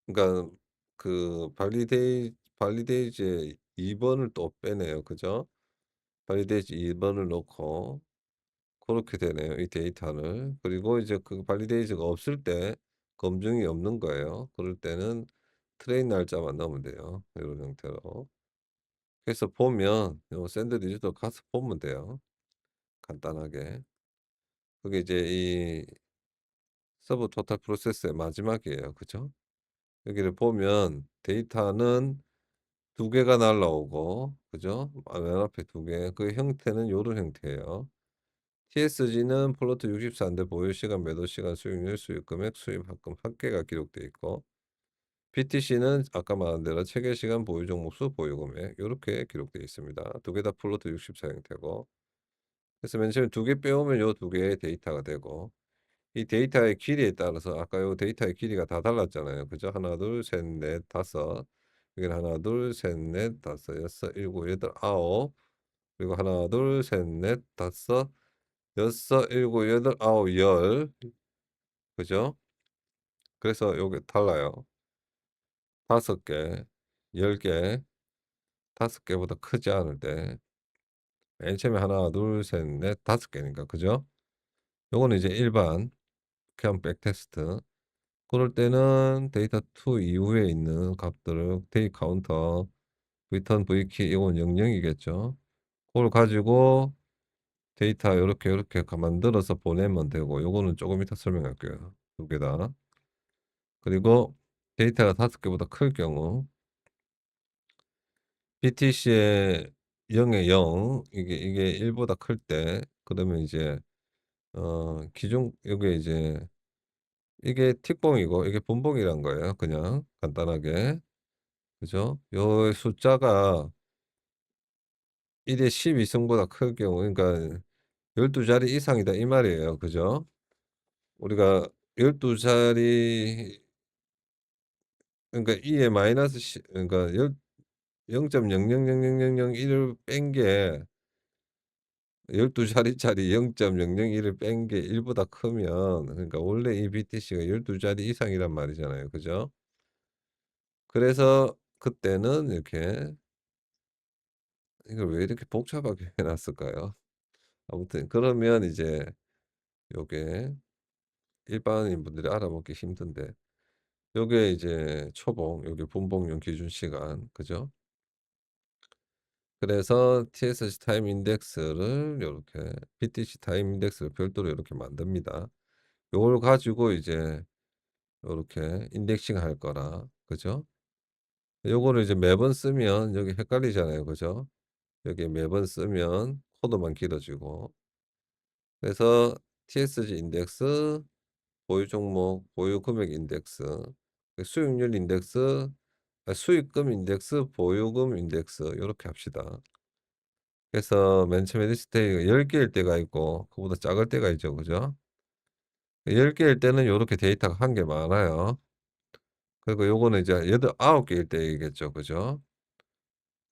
그러니까 발리데이즈의 2 번을 또 빼네요. 그죠? 발리데이즈 2 번을 넣고 그렇게 되네요, 이 데이터를. 그리고 이제 그 발리데이즈가 없을 때, 검증이 없는 거예요. 그럴 때는 트레인 날짜만 넣으면 돼요, 이런 형태로. 그래서 보면 요 샌드 디지털 가서 보면 돼요, 간단하게. 그게 이제 이 서브 토탈 프로세스의 마지막이에요. 그죠? 여기를 보면 데이터는 2 개가 날라오고, 그죠? 맨 앞에 2 개. 그 형태는 요런 형태예요. TSG는 플로트 64인데 보유 시간, 매도 시간, 수익률, 수익 금액, 수입 합금 합계가 기록되어 있고, BTC는 아까 말한 대로 체결 시간, 보유 종목 수, 보유 금액 요렇게 기록되어 있습니다. 2개 다 플로트 64 형태고. 그래서 맨 처음에 2개 빼오면 요 2 개의 데이터가 되고, 이 데이터의 길이에 따라서 아까 요 데이터의 길이가 다 달랐잖아요. 그죠? 하나, 둘, 셋, 넷, 다섯. 여기는 하나, 둘, 셋, 넷, 다섯, 여섯, 일곱, 여덟, 아홉. 그리고 하나, 둘, 셋, 넷, 다섯, 여섯, 일곱, 여덟, 아홉, 열. 그죠? 그래서 요게 달라요. 5개, 10개, 5개보다 크지 않을 때. 맨 처음에 하나, 둘, 셋, 넷, 5개니까. 그죠? 요거는 이제 일반 그냥 백테스트. 그럴 때는 데이터 2 이후에 있는 값들을 데이 카운터, 리턴 V키 이건 00이겠죠. 그걸 가지고 데이터 요렇게 만들어서 보내면 되고, 요거는 조금 이따 설명할게요, 2개 다. 그리고 데이터가 5개보다 클 경우 BTC의 0에 0, 이게 1 보다 클 때, 그러면 이제 기존 요게 이제 이게 틱봉이고 이게 분봉이란 거예요, 그냥 간단하게. 그죠? 요 숫자가 1의 12승보다 클 경우, 그러니까 12 자리 이상이다 이 말이에요. 그죠? 우리가 12 자리, 그러니까 2에 마이너스 그러니까 0.000001을 뺀 게, 12 자리짜리 0.001을 뺀 게 1 보다 크면, 그러니까 원래 이 BTC가 12 자리 이상이란 말이잖아요. 그죠? 그래서 그때는 이렇게, 이걸 왜 이렇게 복잡하게 해 놨을까요? 아무튼 그러면 이제 요게 일반인 분들이 알아먹기 힘든데, 요게 이제 초봉, 요게 분봉용 기준 시간. 그죠? 그래서 TSC 타임 인덱스를 요렇게, BTC 타임 인덱스를 별도로 이렇게 만듭니다. 요걸 가지고 이제 요렇게 인덱싱 할 거라. 그죠? 요거를 이제 매번 쓰면 여기 헷갈리잖아요. 그죠? 여기 매번 쓰면 코드만 길어지고. 그래서 TSG 인덱스, 보유 종목, 보유 금액 인덱스, 수익률 인덱스, 수익금 인덱스, 보유금 인덱스 요렇게 합시다. 그래서 맨 처음에 리스트가 10 개일 때가 있고 그보다 작을 때가 있죠. 그죠? 10 개일 때는 요렇게 데이터가 한 개 많아요. 그리고 요거는 이제 8, 9 개일 때이겠죠. 그죠?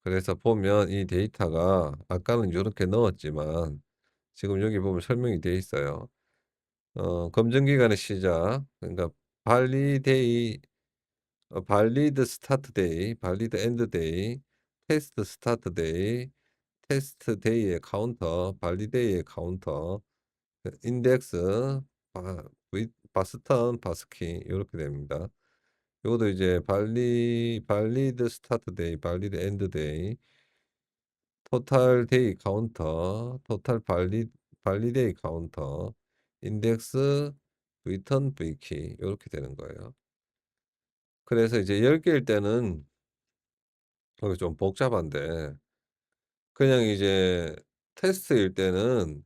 그래서 보면 이 데이터가 아까는 요렇게 넣었지만 지금 여기 보면 설명이 돼 있어요. 검증 기간의 시작, 그러니까 발리데이 발리드 스타트 데이, 발리드 엔드 데이, 테스트 스타트 데이, 테스트 데이의 카운터, 발리데이의 카운터, 인덱스, 바스턴, 바스킹 요렇게 됩니다. 요것도 이제 발리드 스타트 데이, 발리드 엔드 데이, 토탈 데이 카운터, 토탈 발리데이 카운터, 인덱스, 리턴 V키 요렇게 되는 거예요. 그래서 이제 10 개일 때는 좀 복잡한데 그냥 이제 테스트일 때는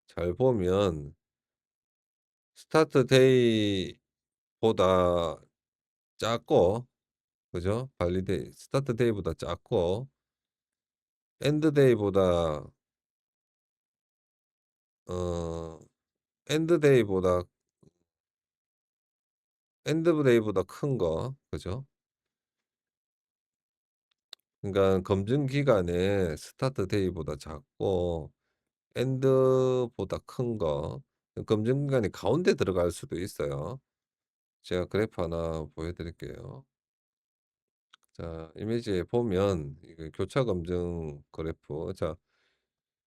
잘 보면 스타트 데이보다 작고 그죠? 발리데이 스타트 데이보다 작고 엔드 데이보다 어 엔드 데이보다 엔드 데이보다 큰 거 그죠? 그러니까 검증 기간에 스타트 데이보다 작고 엔드보다 큰 거 검증 기간이 가운데 들어갈 수도 있어요. 제가 그래프 하나 보여 드릴게요. 자, 이미지에 보면 이게 교차 검증 그래프. 자,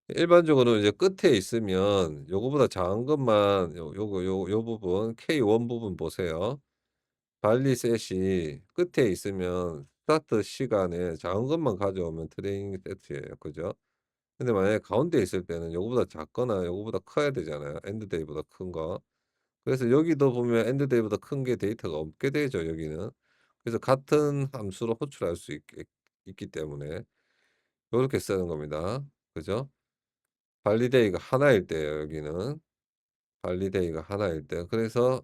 일반적으로 이제 끝에 있으면 요거보다 작은 것만 요 부분 K1 부분 보세요. 발리셋이 끝에 있으면 스타트 시간에 작은 것만 가져오면 트레이닝 세트예요. 그죠? 근데 만약에 가운데 있을 때는 요거보다 작거나 요거보다 커야 되잖아요. 엔드 데이보다 큰 거. 그래서 여기도 보면 엔드 데이보다 큰 게 데이터가 없게 되죠, 여기는. 그래서 같은 함수로 호출할 수 있기 때문에 요렇게 쓰는 겁니다. 그죠? 발리데이가 하나일 때예요, 여기는. 발리데이가 하나일 때. 그래서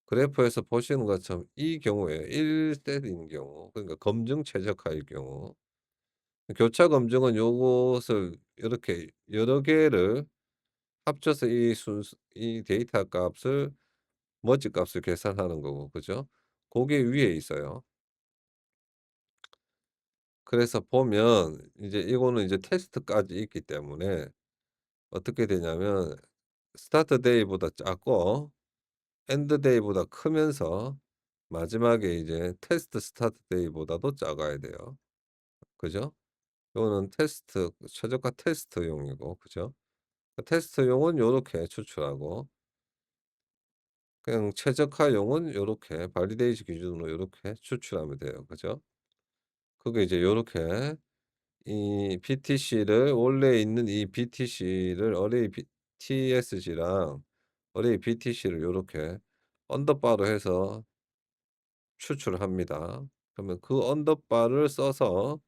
그래프에서 보시는 것처럼 이 경우에 1셋인 경우, 그러니까 검증 최적화일 경우, 교차 검증은 요것을 이렇게 여러 개를 합쳐서 이 데이터 값을 머지 값을 계산하는 거고, 그죠? 그게 위에 있어요. 그래서 보면 이제 이거는 이제 테스트까지 있기 때문에 어떻게 되냐면 스타트 데이보다 작고 엔드 데이보다 크면서 마지막에 이제 테스트 스타트 데이보다도 작아야 돼요. 그죠? 요거는 테스트 최저가 테스트용이고 그죠? 테스트용은 요렇게 추출하고 그냥 최적화용은 요렇게 발리데이트 기준으로 요렇게 추출하면 돼요. 그죠? 그게 이제 요렇게 이 BTC를 원래 있는 이 BTC를 어레이 TSG랑 어레이 BTC를 요렇게 언더바로 해서 추출을 합니다. 그러면 그 언더바를 써서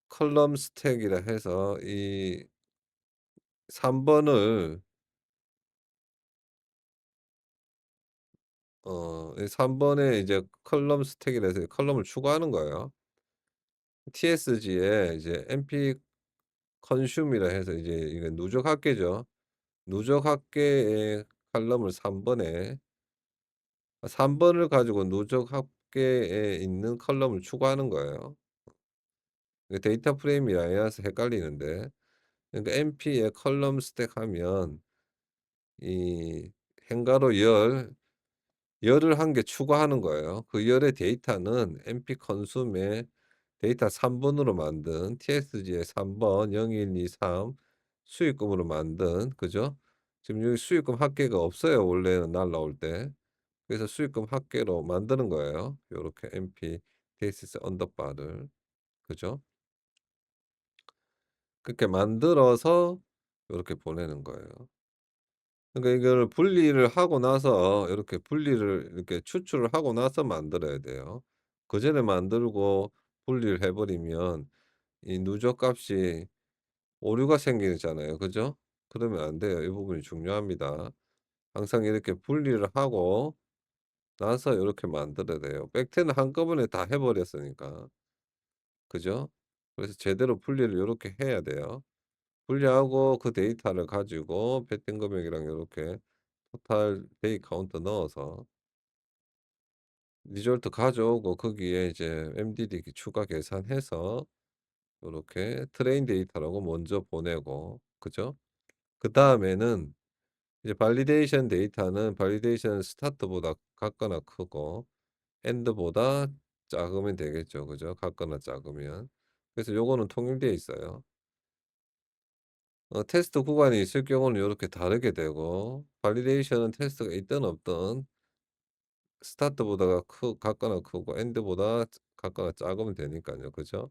컬럼 스택이라 해서 이 3 번을 이 3 번에 이제 컬럼 스택이라 해서 컬럼을 추가하는 거예요. TSG에 이제 MP 컨슘이라 해서 이제 이게 누적 합계죠. 누적 합계의 칼럼을 3 번에 3 번을 가지고 누적 합계에 있는 컬럼을 추가하는 거예요. 이게 데이터 프레임이 아니라서 헷갈리는데 그러니까 NP에 컬럼 스택하면 이 행가로 열을 한 개 추가하는 거예요. 그 열의 데이터는 NP 컨숨의 데이터 3 번으로 만든 TSG의 3 번 0, 1, 2, 3 수익금으로 만든 그죠? 지금 여기 수익금 합계가 없어요, 원래는 날라올 때. 그래서 수익금 합계로 만드는 거예요. 요렇게 NP 데이시스 언더바를. 그죠? 그렇게 만들어서 요렇게 보내는 거예요. 그러니까 이거를 분리를 하고 나서 이렇게 분리를 이렇게 추출을 하고 나서 만들어야 돼요. 그전에 만들고 분리를 해 버리면 이 누적 값이 오류가 생기잖아요. 그죠? 그러면 안 돼요. 이 부분이 중요합니다. 항상 이렇게 분리를 하고 나서 요렇게 만들어야 돼요. 백트는 한꺼번에 다 해 버렸으니까. 그죠? 그래서 제대로 분리를 요렇게 해야 돼요. 분리하고 그 데이터를 가지고 배팅 금액이랑 요렇게 토탈 데이 카운트 넣어서 리졸트 가져오고 거기에 이제 MDD 추가 계산해서 요렇게 트레인 데이터라고 먼저 보내고 그죠? 그다음에는 이제 발리데이션 데이터는 발리데이션 스타트보다 같거나 크고 and보다 작으면 되겠죠. 그죠? 같거나 작으면. 그래서 요거는 통일되어 있어요. 테스트 구간이 있을 경우는 요렇게 다르게 되고 발리데이션은 테스트가 있든 없든 스타트보다가 같거나 크고 end보다 같거나 작으면 되니까요. 그죠?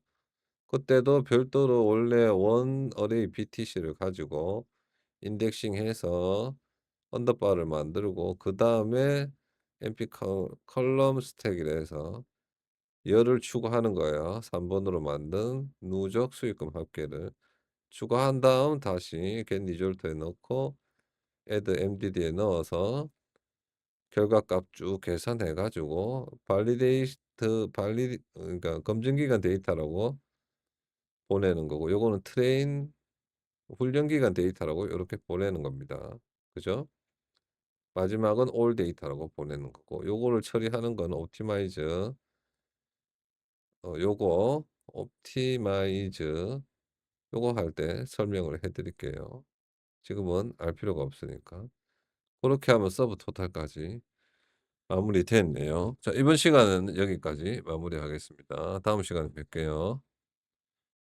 그때도 별도로 원래 원 어레이 BTC를 가지고 인덱싱해서 언더바를 만들고 그다음에 MP 컬럼 스택이라 해서 열을 추가하는 거예요. 3 번으로 만든 누적 수익금 합계를 추가한 다음 다시 get 리졸트에 넣고 add MDD에 넣어서 결과값 쭉 계산해 가지고 그러니까 검증 기간 데이터라고 보내는 거고 요거는 트레인 훈련 기간 데이터라고 요렇게 보내는 겁니다. 그죠? 마지막은 올 데이터라고 보내는 거고 요거를 처리하는 건 옵티마이즈 요거 옵티마이즈 요거 할 때 설명을 해 드릴게요. 지금은 알 필요가 없으니까. 고렇게 하면 서브 토탈까지 마무리됐네요. 자 이번 시간은 여기까지 마무리하겠습니다. 다음 시간에 뵐게요.